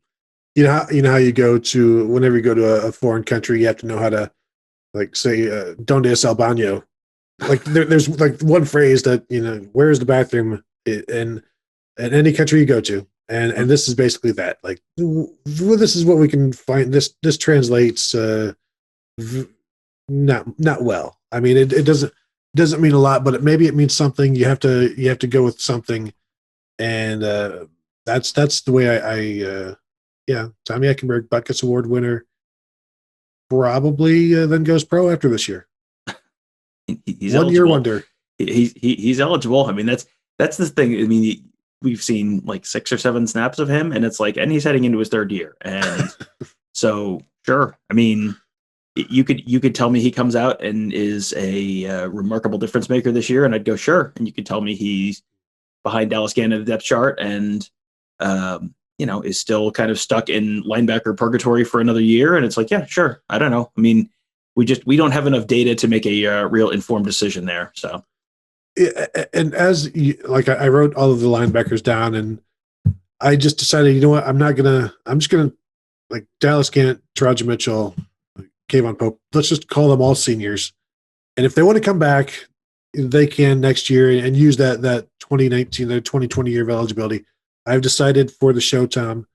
You know how you go to, whenever you go to a foreign country, you have to know how to, like, say, "Donde es el baño?" Like there's like one phrase that, where's the bathroom in any country you go to. And this is basically that. Like, this is what we can find. This translates not well. I mean, it doesn't mean a lot, but maybe it means something. You have to go with something. And that's the way I Tommy Eichenberg, Butkus Award winner, probably then goes pro after this year. He's 1 year eligible. wonder. He's eligible. I mean, that's the thing. I mean, we've seen like 6 or 7 snaps of him, and it's like, and he's heading into his 3rd year. And so, sure. I mean, you could tell me he comes out and is a remarkable difference maker this year, and I'd go, sure. And you could tell me he's behind Dallas Gannon in the depth chart, and is still kind of stuck in linebacker purgatory for another year. And it's like, yeah, sure. I don't know. I mean, we don't have enough data to make a real informed decision there. So, and I wrote all of the linebackers down, and I just decided, you know what, I'm just gonna like Dallas Gannon, Taraji Mitchell, Kayvon Pope. Let's just call them all seniors, and if they want to come back, they can next year and use that 2019, the 2020 year of eligibility. I've decided for the show, Tom,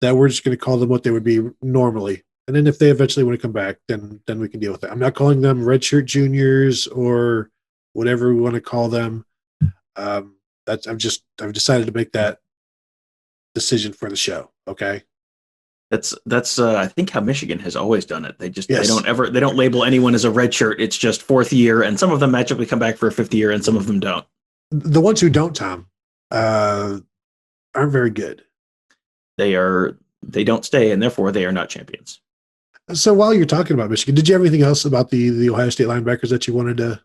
that we're just going to call them what they would be normally. And then if they eventually want to come back, then we can deal with it. I'm not calling them redshirt juniors or whatever we want to call them. I've decided to make that decision for the show. Okay. That's I think how Michigan has always done it. They don't label anyone as a redshirt. It's just 4th year, and some of them magically come back for a 5th year, and some of them don't. The ones who don't, Tom, aren't very good. They don't stay, and therefore they are not champions. So while you're talking about Michigan, did you have anything else about the Ohio State linebackers that you wanted to?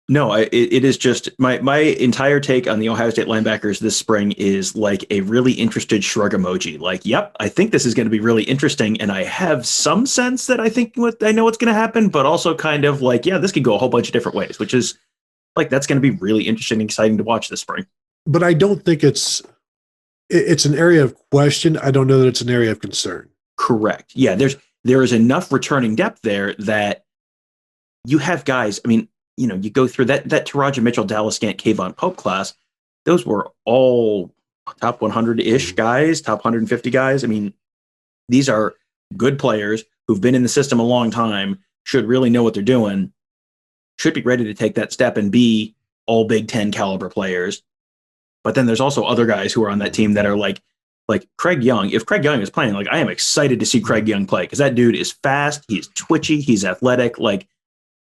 No, it is just my entire take on the Ohio State linebackers this spring is like a really interested shrug emoji. Like, yep, I think this is going to be really interesting, and I have some sense that I know what's going to happen, but also kind of like, yeah, this could go a whole bunch of different ways, which is like, that's going to be really interesting and exciting to watch this spring. But I don't think it's an area of question. I don't know that it's an area of concern. Correct. Yeah, there is enough returning depth there that you have guys. I mean, you go through that Taraji Mitchell, Dallas Gant, Kayvon Pope class. Those were all top 100-ish guys, top 150 guys. I mean, these are good players who've been in the system a long time, should really know what they're doing, should be ready to take that step and be all Big Ten caliber players. But then there's also other guys who are on that team that are like Craig Young. If Craig Young is playing, like, I am excited to see Craig Young play because that dude is fast, he's twitchy, he's athletic. Like,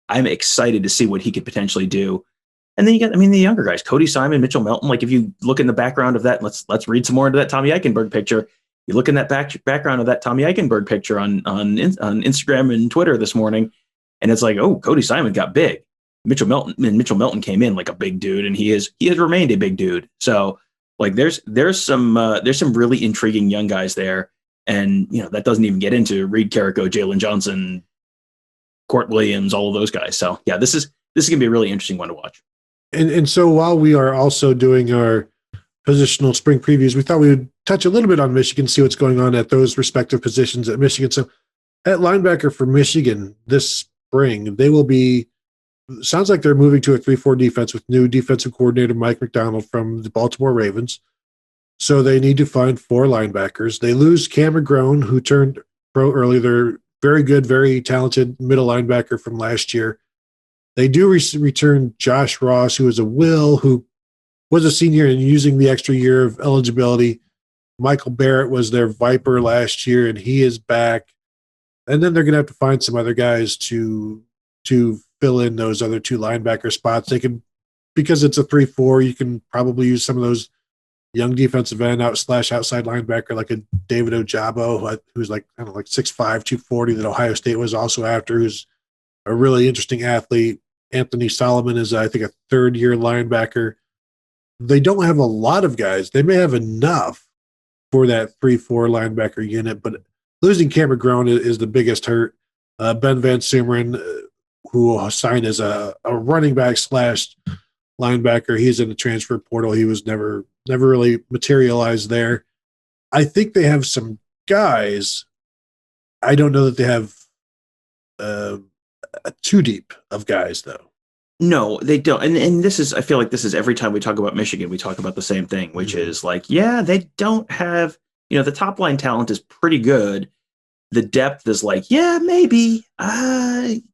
I'm excited to see what he could potentially do. And then you got, the younger guys, Cody Simon, Mitchell Melton. Like, if you look in the background of that, let's read some more into that Tommy Eichenberg picture. You look in that background of that Tommy Eichenberg picture on Instagram and Twitter this morning, and it's like, oh, Cody Simon got big. Mitchell Melton came in like a big dude, and he has remained a big dude. So, like, there's some really intriguing young guys there. And, that doesn't even get into Reed Carrico, Jalen Johnson, Court Williams, all of those guys. So yeah, this is going to be a really interesting one to watch. And so while we are also doing our positional spring previews, we thought we would touch a little bit on Michigan, see what's going on at those respective positions at Michigan. So at linebacker for Michigan this spring, they will be, sounds like they're moving to a 3-4 defense with new defensive coordinator Mike McDonald from the Baltimore Ravens. So they need to find 4 linebackers. They lose Cam McGrone, who turned pro early. They're very good, very talented middle linebacker from last year. They do return Josh Ross, who is a Will, who was a senior and using the extra year of eligibility. Michael Barrett was their Viper last year, and he is back. And then they're going to have to find some other guys to fill in those other 2 linebacker spots. They can, because it's a 3-4, you can probably use some of those young defensive end outside linebacker like a David Ojabo, who's like 6'5", 240 that Ohio State was also after, who's a really interesting athlete. Anthony Solomon is, I think, a third-year linebacker. They don't have a lot of guys. They may have enough for that 3-4 linebacker unit, but losing Cam McGrone is the biggest hurt. Ben Van Sumeren, who signed as a running back / linebacker, he's in the transfer portal. He was never really materialized there. I think they have some guys. I don't know that they have too deep of guys, though. No, they don't. And this is, I feel like this is every time we talk about Michigan, we talk about the same thing, which is like, yeah, they don't have, the top line talent is pretty good. The depth is like, yeah, maybe.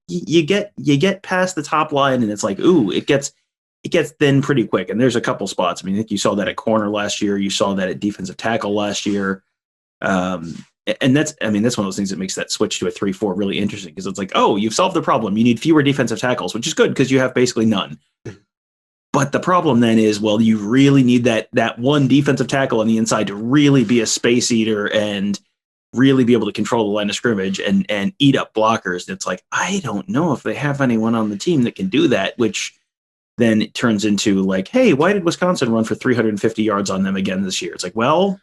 You get past the top line and it's like, ooh, it gets thin pretty quick. And there's a couple spots. I mean, I think you saw that at corner last year. You saw that at defensive tackle last year. And that's one of those things that makes that switch to a 3-4 really interesting, because it's like, oh, you've solved the problem. You need fewer defensive tackles, which is good because you have basically none. But the problem then is, well, you really need that one defensive tackle on the inside to really be a space eater and really be able to control the line of scrimmage and eat up blockers. It's like, I don't know if they have anyone on the team that can do that, which then it turns into like, hey, why did Wisconsin run for 350 yards on them again this year? It's like, well,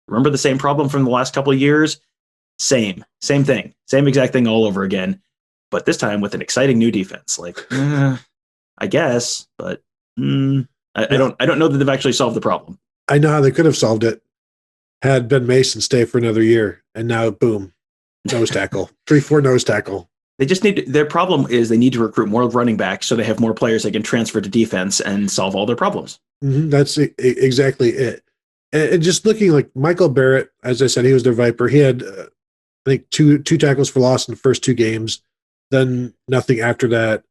remember the same problem from the last couple of years? Same thing, same exact thing all over again, but this time with an exciting new defense. Like, I guess, but I don't know that they've actually solved the problem. I know how they could have solved it. Had Ben Mason stay for another year, and now boom, nose tackle, 3-4 nose tackle. They just their problem is they need to recruit more running backs so they have more players they can transfer to defense and solve all their problems. That's exactly it. And just looking like Michael Barrett, as I said, he was their Viper. He had, I think, two tackles for loss in the first 2 games, then nothing after that.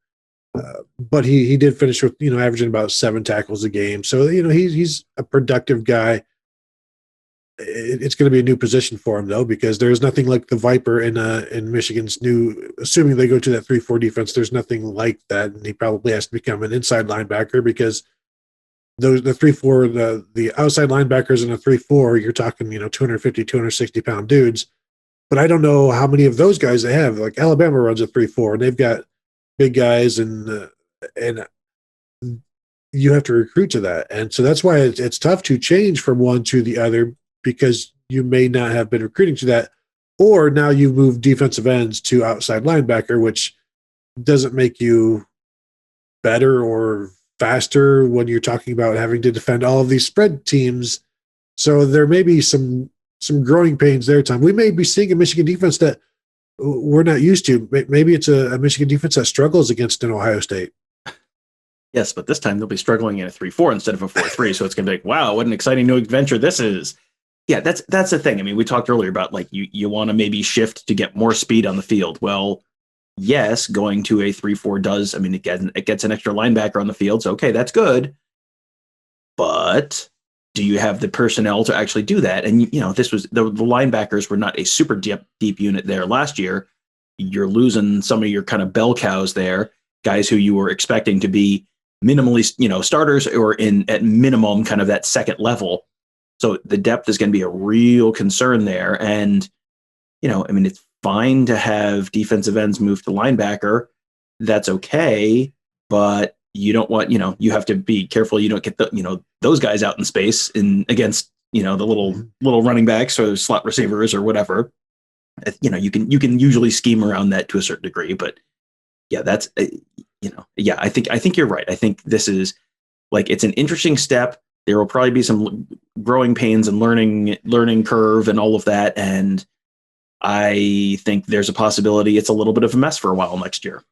But he did finish with, averaging about 7 tackles a game. So, he's a productive guy. It's going to be a new position for him, though, because there's nothing like the Viper in Michigan's new, assuming they go to that 3-4 defense, there's nothing like that. And he probably has to become an inside linebacker, because the 3-4, the outside linebackers in a 3-4, you're talking, 250, 260 pound dudes. But I don't know how many of those guys they have. Like Alabama runs a 3-4, and they've got big guys, and you have to recruit to that. And so that's why it's tough to change from one to the other, because you may not have been recruiting to that, or now you move defensive ends to outside linebacker, which doesn't make you better or faster when you're talking about having to defend all of these spread teams. So there may be some growing pains there, Tom. We may be seeing a Michigan defense that we're not used to. Maybe it's a Michigan defense that struggles against an Ohio State. Yes, but this time they'll be struggling in a 3-4 instead of a 4-3. So it's going to be like, wow, what an exciting new adventure this is. Yeah, that's the thing. I mean, we talked earlier about like you want to maybe shift to get more speed on the field. Well, yes, going to a 3-4 does. I mean, it gets an extra linebacker on the field. So, okay, that's good. But do you have the personnel to actually do that? And, this was the linebackers were not a super deep unit there last year. You're losing some of your kind of bell cows there, guys who you were expecting to be minimally, starters or at minimum kind of that second level. So the depth is going to be a real concern there. And, it's fine to have defensive ends move to linebacker. That's okay. But you don't want, you have to be careful you don't get those guys out in space against the little running backs or slot receivers or whatever. You can usually scheme around that to a certain degree, but yeah, that's I think you're right. I think this is like, it's an interesting step. There will probably be some growing pains and learning curve and all of that, and I think there's a possibility it's a little bit of a mess for a while next year.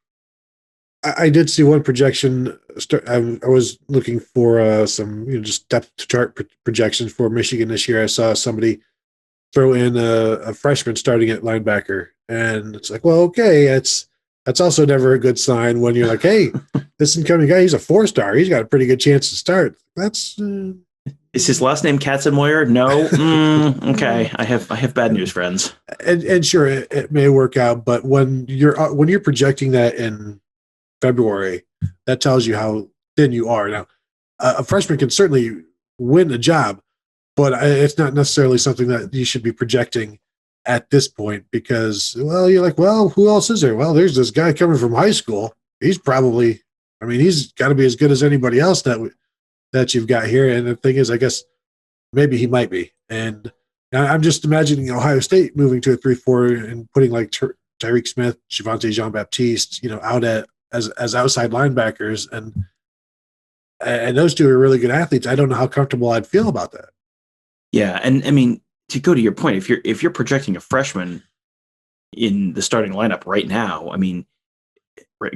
I did see one projection. I was looking for some just depth chart projections for Michigan this year. I saw somebody throw in a freshman starting at linebacker, and it's like, well, okay, that's also never a good sign when you're like, hey, this incoming guy, he's a 4-star, he's got a pretty good chance to start. That's is his last name Katzenmoyer? No. Okay, I have bad news, friends. And sure, it may work out, but when you're projecting that in February, that tells you how thin you are. Now, a freshman can certainly win a job, but it's not necessarily something that you should be projecting at this point, because, well, you're like, well, who else is there? Well, there's this guy coming from high school. He's probably, he's got to be as good as anybody else that you've got here. And the thing is, I guess maybe he might be. And I'm just imagining Ohio State moving to a 3-4 and putting like Tyreek Smith, Javonte Jean-Baptiste, out as outside linebackers, and those two are really good athletes. I don't know how comfortable I'd feel about that. Yeah, and to go to your point, if you're projecting a freshman in the starting lineup right now,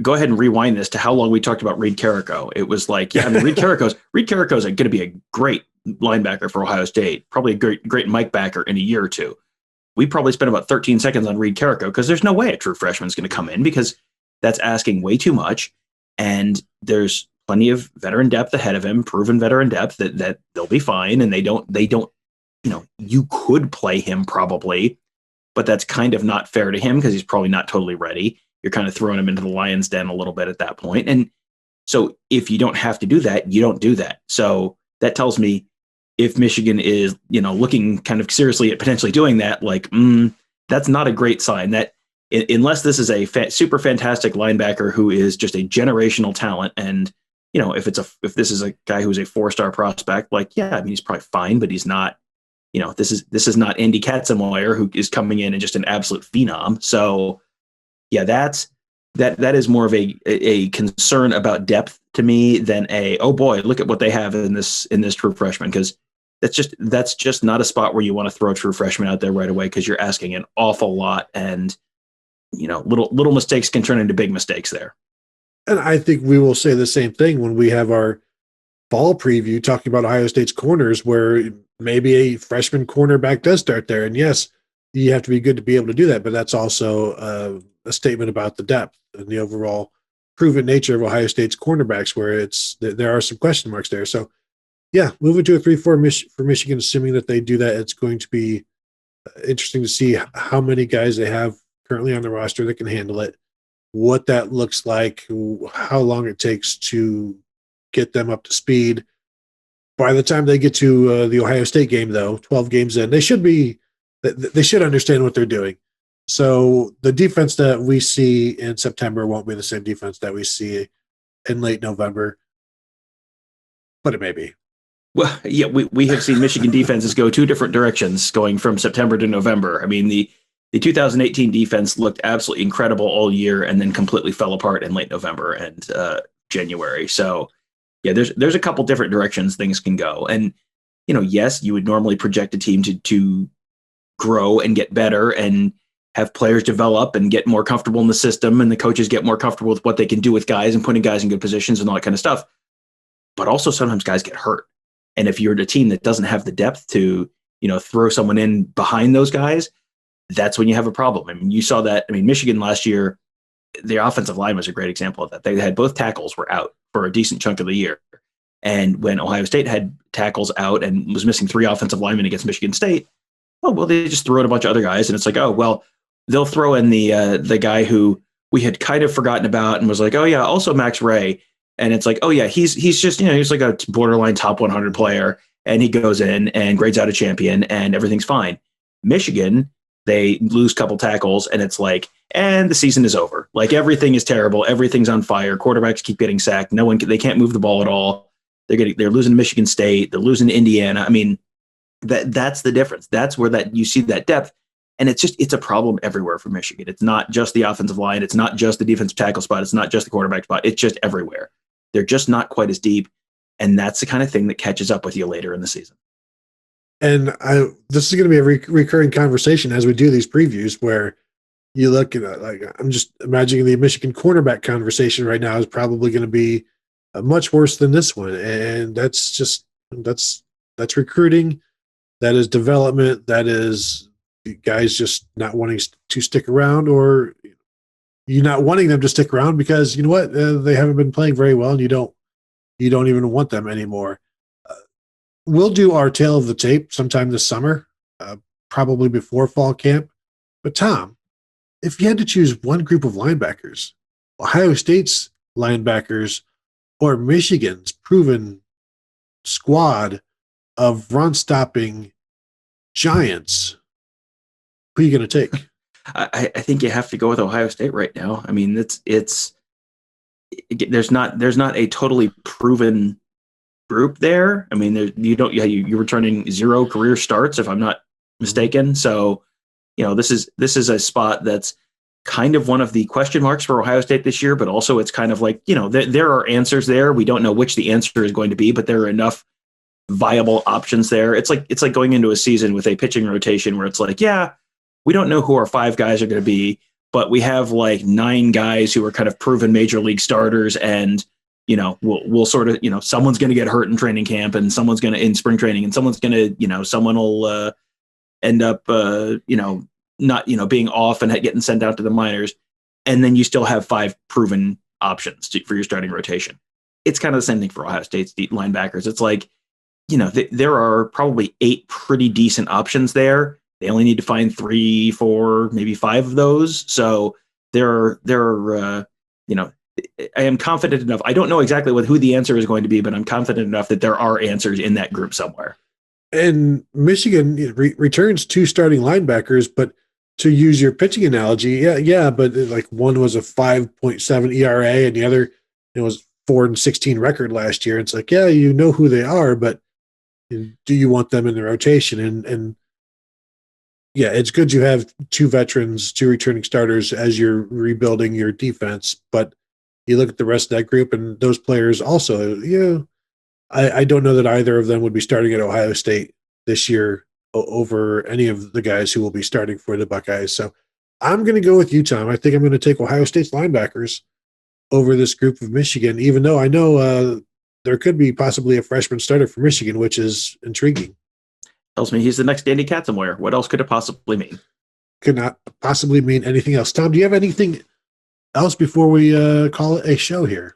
go ahead and rewind this to how long we talked about Reed Carrico. It was like, Reed Carrico's going to be a great linebacker for Ohio State, probably a great Mike backer in a year or two. We probably spent about 13 seconds on Reed Carrico because there's no way a true freshman is going to come in, because that's asking way too much, and there's plenty of veteran depth ahead of him, proven veteran depth that they'll be fine, and they don't. You could play him probably, but that's kind of not fair to him because he's probably not totally ready. You're kind of throwing him into the lion's den a little bit at that point. And so if you don't have to do that, you don't do that. So that tells me if Michigan is, looking kind of seriously at potentially doing that, like, that's not a great sign. That unless this is a super fantastic linebacker who is just a generational talent, and if this is a guy who's a 4-star prospect, like, he's probably fine, but he's not. This is not Andy Katzenmoyer, who is coming in and just an absolute phenom. So, yeah, that is more of a concern about depth to me than oh boy, look at what they have in this true freshman, because that's just not a spot where you want to throw a true freshman out there right away, because you're asking an awful lot, and little mistakes can turn into big mistakes there. And I think we will say the same thing when we have our fall preview talking about Ohio State's corners, where maybe a freshman cornerback does start there. And yes, you have to be good to be able to do that, but that's also a statement about the depth and the overall proven nature of Ohio State's cornerbacks, where there are some question marks there. So, yeah, moving to a 3-4 for Michigan, assuming that they do that, it's going to be interesting to see how many guys they have currently on the roster that can handle it, what that looks like, how long it takes to get them up to speed. By the time they get to the Ohio State game, though, 12 games in, they should understand what they're doing. So the defense that we see in September won't be the same defense that we see in late November, but it may be. Well, yeah, we have seen Michigan defenses go two different directions going from September to November. The 2018 defense looked absolutely incredible all year and then completely fell apart in late November and January. So, yeah, there's a couple different directions things can go. And, yes, you would normally project a team to grow and get better and have players develop and get more comfortable in the system, and the coaches get more comfortable with what they can do with guys and putting guys in good positions and all that kind of stuff. But also sometimes guys get hurt. And if you're a team that doesn't have the depth to, throw someone in behind those guys, that's when you have a problem. You saw that. Michigan last year, the offensive line was a great example of that. They had both tackles were out for a decent chunk of the year. And when Ohio State had tackles out and was missing 3 offensive linemen against Michigan State, they just threw in a bunch of other guys. And it's like, they'll throw in the guy who we had kind of forgotten about and was like, also Max Ray. And it's like, he's just, he's like a borderline top 100 player, and he goes in and grades out a champion and everything's fine. Michigan, they lose a couple tackles and it's like, and the season is over. Like, everything is terrible. Everything's on fire. Quarterbacks keep getting sacked. They can't move the ball at all. They're losing to Michigan State. They're losing to Indiana. That's the difference. That's where that you see that depth. And it's a problem everywhere for Michigan. It's not just the offensive line. It's not just the defensive tackle spot. It's not just the quarterback spot. It's just everywhere. They're just not quite as deep. And that's the kind of thing that catches up with you later in the season. And this is going to be a recurring conversation as we do these previews, where you look at like, I'm just imagining the Michigan cornerback conversation right now is probably going to be much worse than this one. And that's recruiting. That is development. That is guys just not wanting to stick around, or you not wanting them to stick around because you know what, they haven't been playing very well, and you don't even want them anymore. We'll do our tail of the tape sometime this summer, probably before fall camp. But Tom, if you had to choose one group of linebackers, Ohio State's linebackers or Michigan's proven squad of run-stopping giants, who are you going to take? I think you have to go with Ohio State right now. I mean, there's not a totally proven group there. I mean, you're returning 0 career starts, if I'm not mistaken. So, this is a spot that's kind of one of the question marks for Ohio State this year, but also it's kind of like, there are answers there. We don't know which the answer is going to be, but there are enough viable options there. It's like going into a season with a pitching rotation where it's like, yeah, we don't know who our 5 guys are going to be, but we have like 9 guys who are kind of proven major league starters, and we'll sort of, someone's going to get hurt in training camp, and someone's going to in spring training, and someone's going to, someone will end up not being off and getting sent out to the minors, and then you still have 5 proven options for your starting rotation. It's kind of the same thing for Ohio State's linebackers. It's like, there are probably 8 pretty decent options there. They only need to find 3, 4, maybe 5 of those. So I am confident enough. I don't know exactly who the answer is going to be, but I'm confident enough that there are answers in that group somewhere. And Michigan returns 2 starting linebackers, but to use your pitching analogy, but like one was a 5.7 ERA and the other was 4-16 record last year. It's like, you know who they are, but do you want them in the rotation? And it's good you have 2 veterans, 2 returning starters as you're rebuilding your defense, but you look at the rest of that group and those players also, I don't know that either of them would be starting at Ohio State this year over any of the guys who will be starting for the Buckeyes. So I'm going to go with you, Tom. I think I'm going to take Ohio State's linebackers over this group of Michigan, even though I know there could be possibly a freshman starter for Michigan, which is intriguing. Tells me he's the next Danny Katzenmoyer. What else could it possibly mean? Could not possibly mean anything else. Tom, do you have anything else before we call it a show here?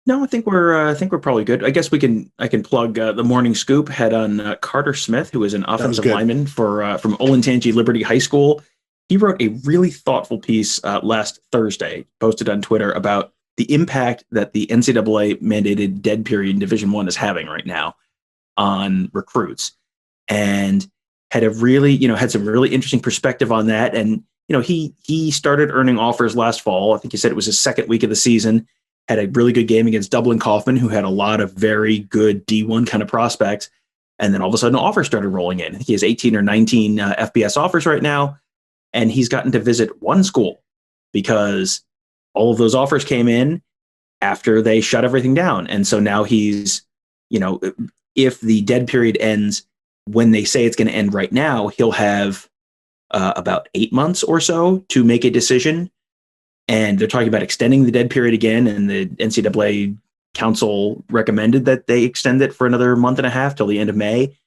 No, I think we're probably good. I guess I can plug the Morning Scoop. Had on Carter Smith, who is an offensive lineman from Olentangy Liberty High School. He wrote a really thoughtful piece last Thursday, posted on Twitter, about the impact that the NCAA mandated dead period in Division I is having right now on recruits, and had had some really interesting perspective on that. And he started earning offers last fall. I think he said it was his second week of the season. Had a really good game against Dublin Kaufman, who had a lot of very good D1 kind of prospects. And then all of a sudden, offers started rolling in. I think he has 18 or 19 FBS offers right now. And he's gotten to visit one school because all of those offers came in after they shut everything down. And so now he's, if the dead period ends when they say it's going to end right now, he'll have about 8 months or so to make a decision. And they're talking about extending the dead period again. And the NCAA council recommended that they extend it for another month and a half till the end of May.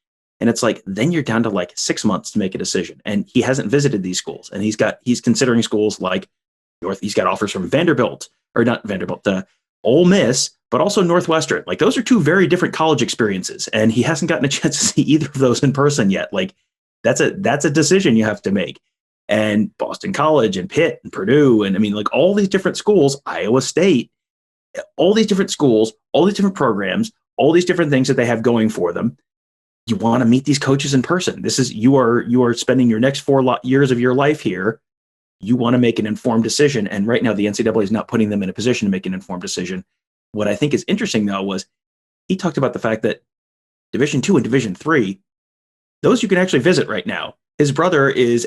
And it's like, then you're down to like 6 months to make a decision. And he hasn't visited these schools. And he's considering schools like he's got offers from Ole Miss, but also Northwestern. Like, those are 2 very different college experiences. And he hasn't gotten a chance to see either of those in person yet. Like, that's a decision you have to make. And Boston College and Pitt and Purdue, and I mean, like, all these different schools, Iowa State, all these different schools, all these different programs, all these different things that they have going for them. You want to meet these coaches in person. You are spending your next 4 years of your life here. You want to make an informed decision. And right now the NCAA is not putting them in a position to make an informed decision. What I think is interesting, though, was he talked about the fact that Division II and Division III, those you can actually visit right now. His brother is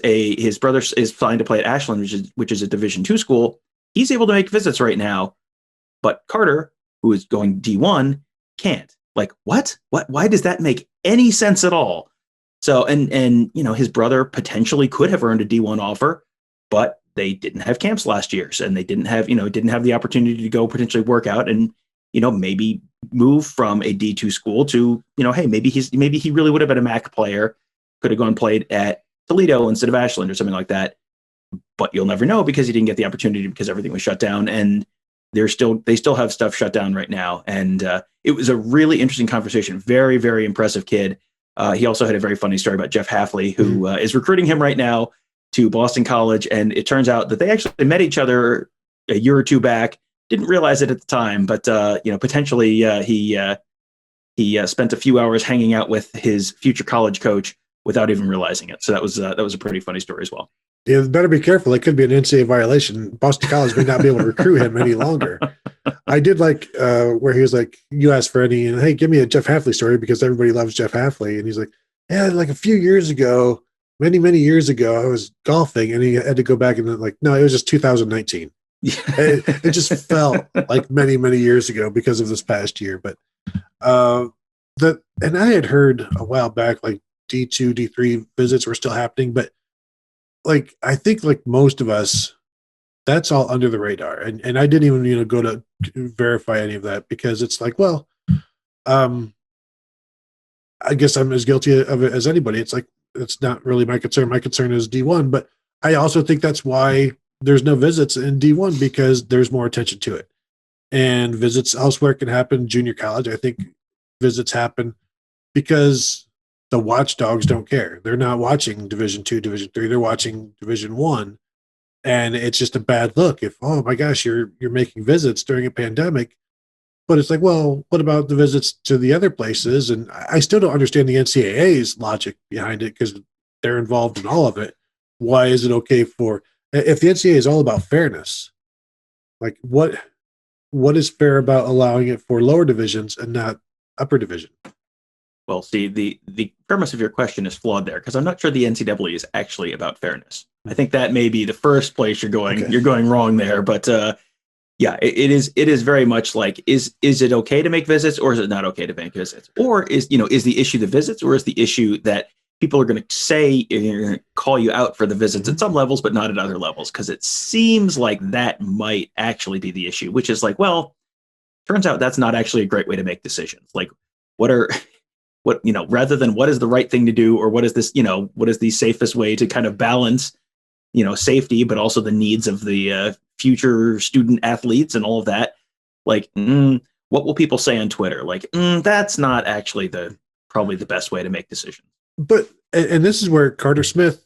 flying to play at Ashland, which is a Division II school. He's able to make visits right now, but Carter, who is going D1, can't. Like, what? Why does that make any sense at all? So, and his brother potentially could have earned a D1 offer, but they didn't have camps last year, and they didn't have the opportunity to go potentially work out and maybe move from a D2 school to hey, maybe he really would have been a MAC player, could have gone and played at Toledo instead of Ashland or something like that. But you'll never know because he didn't get the opportunity because everything was shut down, and they still have stuff shut down right now. And it was a really interesting conversation. Very, very impressive kid. He also had a very funny story about Jeff Hafley, who is recruiting him right now to Boston College. And it turns out that they actually met each other a year or two back. Didn't realize it at the time, but potentially he spent a few hours hanging out with his future college coach without even realizing it. So that was a pretty funny story as well. Yeah, better be careful. It could be an NCAA violation. Boston College may not be able to recruit him any longer. I did like where he was like, you asked for any, and hey, give me a Jeff Hafley story because everybody loves Jeff Hafley. And he's like, yeah, like a few years ago, many years ago, I was golfing and he had to go back and like, no, it was just 2019. It just felt like many years ago because of this past year. But and I had heard a while back, like D2, D3 visits were still happening, but like I think like most of us, that's all under the radar. And I didn't even go to verify any of that because it's like, well, I guess I'm as guilty of it as anybody. It's like it's not really my concern. My concern is D1, but I also think that's why there's no visits in D1 because there's more attention to it. And visits elsewhere can happen. Junior college, I think visits happen because the watchdogs don't care. They're not watching Division II, Division III. They're watching Division I. And it's just a bad look if, oh my gosh, you're making visits during a pandemic. But it's like, well, what about the visits to the other places? And I still don't understand the NCAA's logic behind it because they're involved in all of it. Why is it okay for, if the NCAA is all about fairness, like what is fair about allowing it for lower divisions and not upper division? Well, see, the premise of your question is flawed there because I'm not sure the NCAA is actually about fairness. I think that may be the first place you're going. Okay. You're going wrong there, but yeah, it is very much like is it okay to make visits or is it not okay to make visits? Or is the issue the visits or is the issue that people are going to say call you out for the visits at some levels but not at other levels? Because it seems like that might actually be the issue, which is like, well, turns out that's not actually a great way to make decisions. Like rather than what is the right thing to do or what is this, what is the safest way to kind of balance safety, but also the needs of the future student athletes and all of that. Like, what will people say on Twitter? Like, that's not actually probably the best way to make decisions. But, and this is where Carter Smith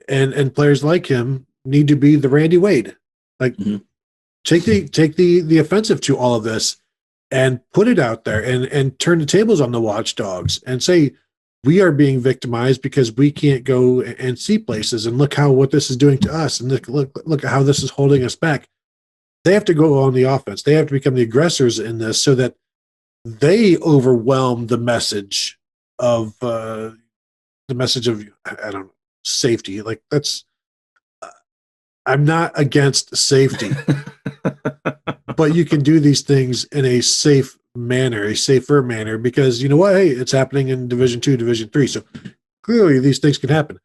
and players like him need to be the Randy Wade. Like, take the offensive to all of this and put it out there and turn the tables on the watchdogs and say, we are being victimized because we can't go and see places and look what this is doing to us. And look at how this is holding us back. They have to go on the offense. They have to become the aggressors in this so that they overwhelm the message of safety. Like I'm not against safety, but you can do these things in a safer manner, because you know what? Hey, it's happening in Division II, Division III. So clearly these things can happen.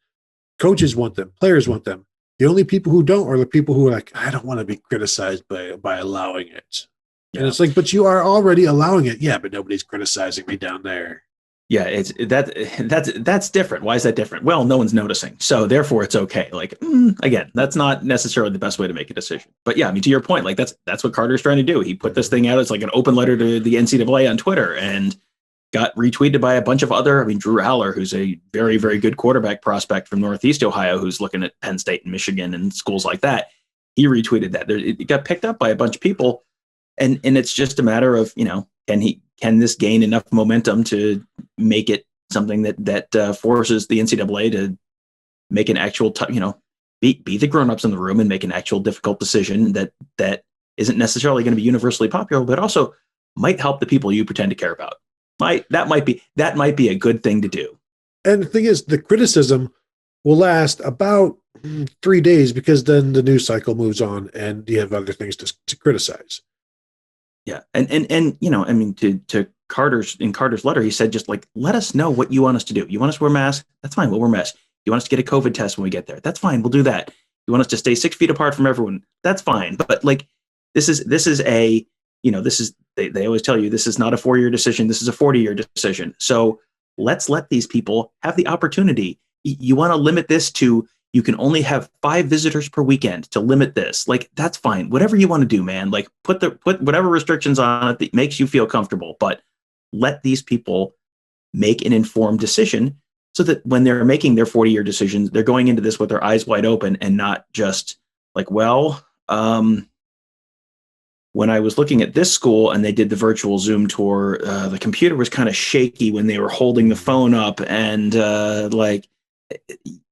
Coaches want them, players want them. The only people who don't are the people who are like, I don't want to be criticized by allowing it. Yeah. And it's like, but you are already allowing it. Yeah, but nobody's criticizing me down there. Yeah, that's different. Why is that different? Well, no one's noticing, so therefore it's okay. Like again, that's not necessarily the best way to make a decision. But yeah, I mean, to your point, like that's what Carter's trying to do. He put this thing out as like an open letter to the NCAA on Twitter and got retweeted by a bunch of other. I mean, Drew Haller, who's a very, very good quarterback prospect from Northeast Ohio, who's looking at Penn State and Michigan and schools like that. He retweeted that. It got picked up by a bunch of people, and it's just a matter of can this gain enough momentum to make it something that forces the NCAA to make an actual, be the grown-ups in the room and make an actual difficult decision that isn't necessarily going to be universally popular, but also might help the people you pretend to care about. That might be a good thing to do. And the thing is, the criticism will last about 3 days because then the news cycle moves on and you have other things to criticize. Yeah. And you know, I mean, to Carter's letter, he said, just like, let us know what you want us to do. You want us to wear masks? That's fine. We'll wear masks. You want us to get a COVID test when we get there? That's fine. We'll do that. You want us to stay 6 feet apart from everyone? That's fine. But like, this is a, you know, this is, they always tell you, this is not a 4-year decision. This is a 40-year decision. So let's let these people have the opportunity. You want to limit this to, you can only have 5 visitors per weekend, to limit this. Like, that's fine. Whatever you want to do, man. Like, put whatever restrictions on it that makes you feel comfortable, but let these people make an informed decision so that when they're making their 40-year decisions, they're going into this with their eyes wide open and not just like, well, when I was looking at this school and they did the virtual Zoom tour, the computer was kind of shaky when they were holding the phone up, and like,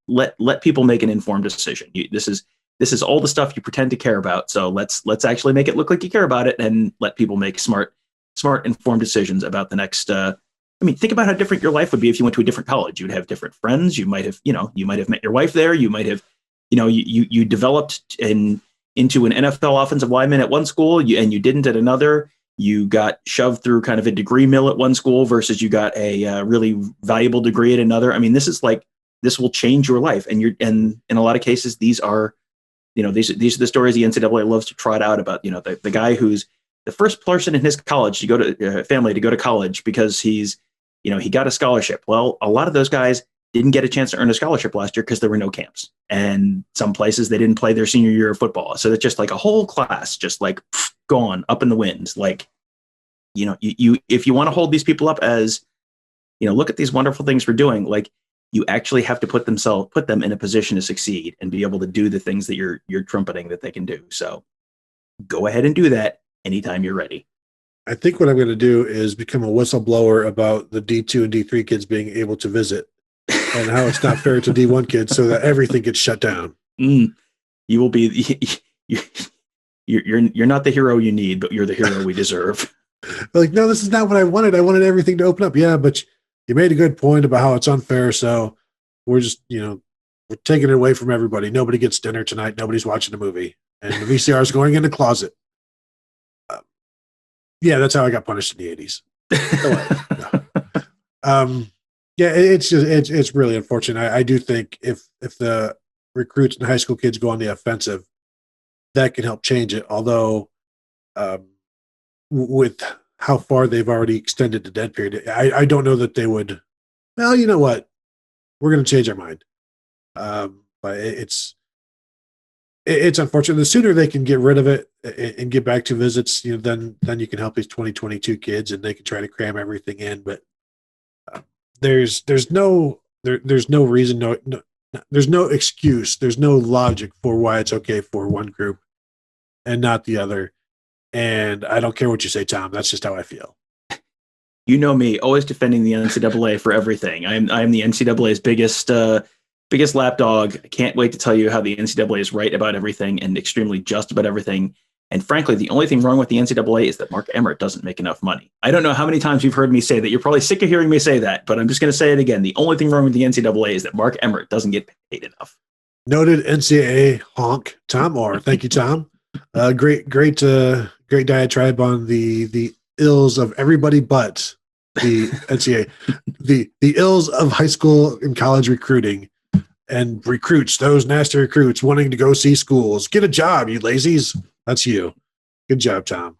let people make an informed decision. This is all the stuff you pretend to care about. So let's actually make it look like you care about it, and let people make smart, informed decisions about the next. I mean, think about how different your life would be if you went to a different college. You'd have different friends. You might have met your wife there. You might have, you developed into an NFL offensive lineman at one school, and you didn't at another. You got shoved through kind of a degree mill at one school versus you got a really valuable degree at another. I mean, this will change your life. And in a lot of cases, these are these are the stories the NCAA loves to trot out about, the guy who's the first person in his college to go to family to go to college because he got a scholarship. Well, a lot of those guys didn't get a chance to earn a scholarship last year because there were no camps, and some places they didn't play their senior year of football. So that's just like a whole class, just like gone up in the wind. Like, you if you want to hold these people up as, look at these wonderful things we're doing, like, you actually have to put them in a position to succeed and be able to do the things that you're trumpeting that they can do. So go ahead and do that anytime you're ready. I think what I'm going to do is become a whistleblower about the D2 and D3 kids being able to visit and how it's not fair to D1 kids, so that everything gets shut down. You will be, you're not the hero you need, but you're the hero we deserve. Like, no, this is not what I wanted. I wanted everything to open up. Yeah, but you made a good point about how it's unfair. So we're just, we're taking it away from everybody. Nobody gets dinner tonight. Nobody's watching a movie, and the VCR is going in the closet. Yeah, that's how I got punished in the 80s. Yeah, it's really unfortunate. I do think if the recruits and high school kids go on the offensive, that can help change it. Although, with how far they've already extended the dead period, I don't know that they would. Well, you know what? We're going to change our mind. But it's unfortunate. The sooner they can get rid of it and get back to visits, then you can help these 2022 kids and they can try to cram everything in. But there's no reason, there's no excuse, there's no logic for why it's okay for one group and not the other. And I don't care what you say, Tom. That's just how I feel. You know me, always defending the NCAA for everything. I'm the NCAA's biggest lapdog. I can't wait to tell you how the NCAA is right about everything and extremely just about everything. And frankly, the only thing wrong with the NCAA is that Mark Emmert doesn't make enough money. I don't know how many times you've heard me say that. You're probably sick of hearing me say that, but I'm just going to say it again. The only thing wrong with the NCAA is that Mark Emmert doesn't get paid enough. Noted NCAA honk, Tom Orr. Thank you, Tom. Great diatribe on the ills of everybody but the NCAA, the ills of high school and college recruiting. And recruits, those nasty recruits wanting to go see schools. Get a job, you lazies. That's you. Good job, Tom.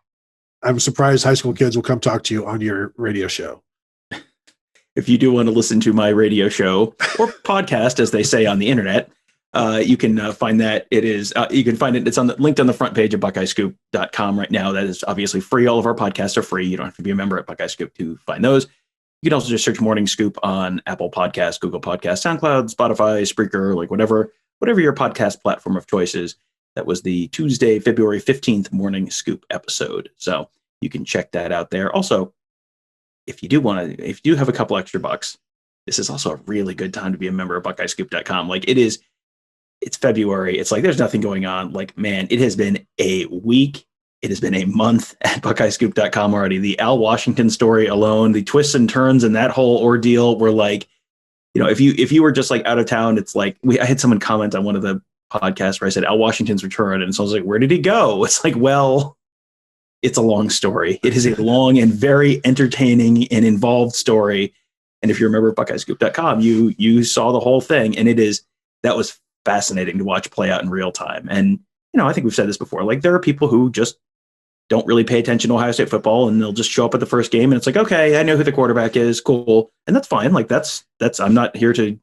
I'm surprised high school kids will come talk to you on your radio show. If you do want to listen to my radio show or podcast, as they say on the internet, you can find that. You can find it. It's linked on the front page of BuckeyeScoop.com right now. That is obviously free. All of our podcasts are free. You don't have to be a member at Buckeye Scoop to find those. You can also just search Morning Scoop on Apple Podcasts, Google Podcasts, SoundCloud, Spotify, Spreaker, like whatever your podcast platform of choice is. That was the Tuesday, February 15th Morning Scoop episode. So you can check that out there. Also, if you do have a couple extra bucks, this is also a really good time to be a member of BuckeyeScoop.com. Like, it's February. It's like there's nothing going on. Like, man, it has been a week. It has been a month at BuckeyeScoop.com already. The Al Washington story alone, the twists and turns and that whole ordeal were like, if you were just like out of town, it's like I had someone comment on one of the podcasts where I said Al Washington's return, and so I was like, where did he go? It's like, well, it's a long story. It is a long and very entertaining and involved story. And if you remember BuckeyesScoop.com, you saw the whole thing, and that was fascinating to watch play out in real time. And I think we've said this before. Like, there are people who just don't really pay attention to Ohio State football, and they'll just show up at the first game, and it's like, okay, I know who the quarterback is, cool, and that's fine. Like, that's I'm not here to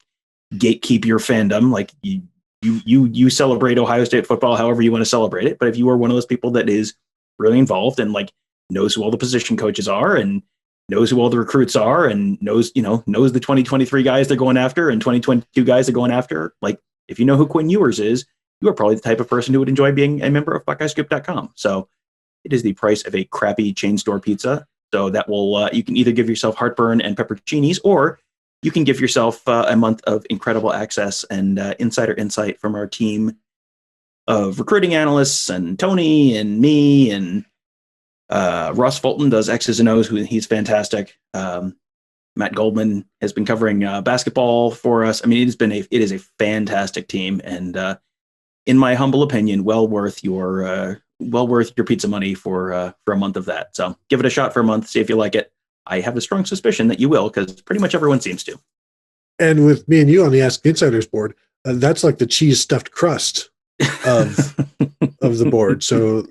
gatekeep your fandom. Like, you celebrate Ohio State football however you want to celebrate it. But if you are one of those people that is really involved and like knows who all the position coaches are and knows who all the recruits are and knows the 2023 guys they're going after and 2022 guys they're going after, like, if you know who Quinn Ewers is, you are probably the type of person who would enjoy being a member of BuckeyesScoop.com. So it is the price of a crappy chain store pizza. So that will you can either give yourself heartburn and pepperoncinis, or you can give yourself a month of incredible access and insider insight from our team of recruiting analysts and Tony and me, and Ross Fulton does X's and O's. He's fantastic. Matt Goldman has been covering basketball for us. I mean, it is a fantastic team, and in my humble opinion, well worth your pizza money for a month of that. So give it a shot for a month, see if you like it. I have a strong suspicion that you will, because pretty much everyone seems to. And with me and you on the Ask Insiders board, that's like the cheese stuffed crust of the board. So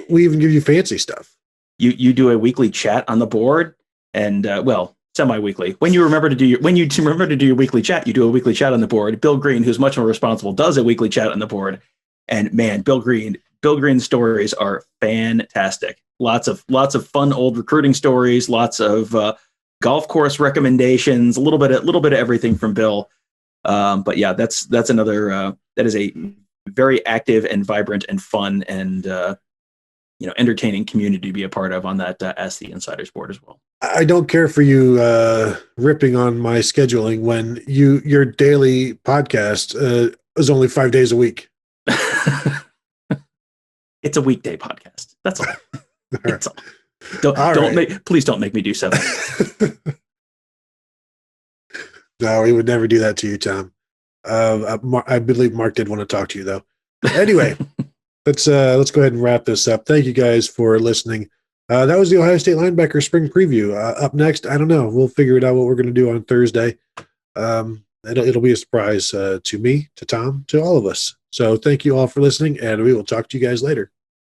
we even give you fancy stuff. You do a weekly chat on the board, and semi-weekly. When you remember to do your weekly chat, you do a weekly chat on the board. Bill Green, who's much more responsible, does a weekly chat on the board. And man, Bill Green's stories are fantastic. Lots of fun old recruiting stories, lots of golf course recommendations, a little bit of everything from Bill. But yeah, that's another that is a very active and vibrant and fun and entertaining community to be a part of on that Ask the Insiders board as well. I don't care for you ripping on my scheduling when your daily podcast is only 5 days a week. It's a weekday podcast. That's all. That's all. Please don't make me do 7. No, he would never do that to you, Tom. I believe Mark did want to talk to you, though. Anyway, let's go ahead and wrap this up. Thank you guys for listening. That was the Ohio State Linebacker Spring Preview. Up next, I don't know. We'll figure it out what we're going to do on Thursday. It'll be a surprise to me, to Tom, to all of us. So thank you all for listening, and we will talk to you guys later.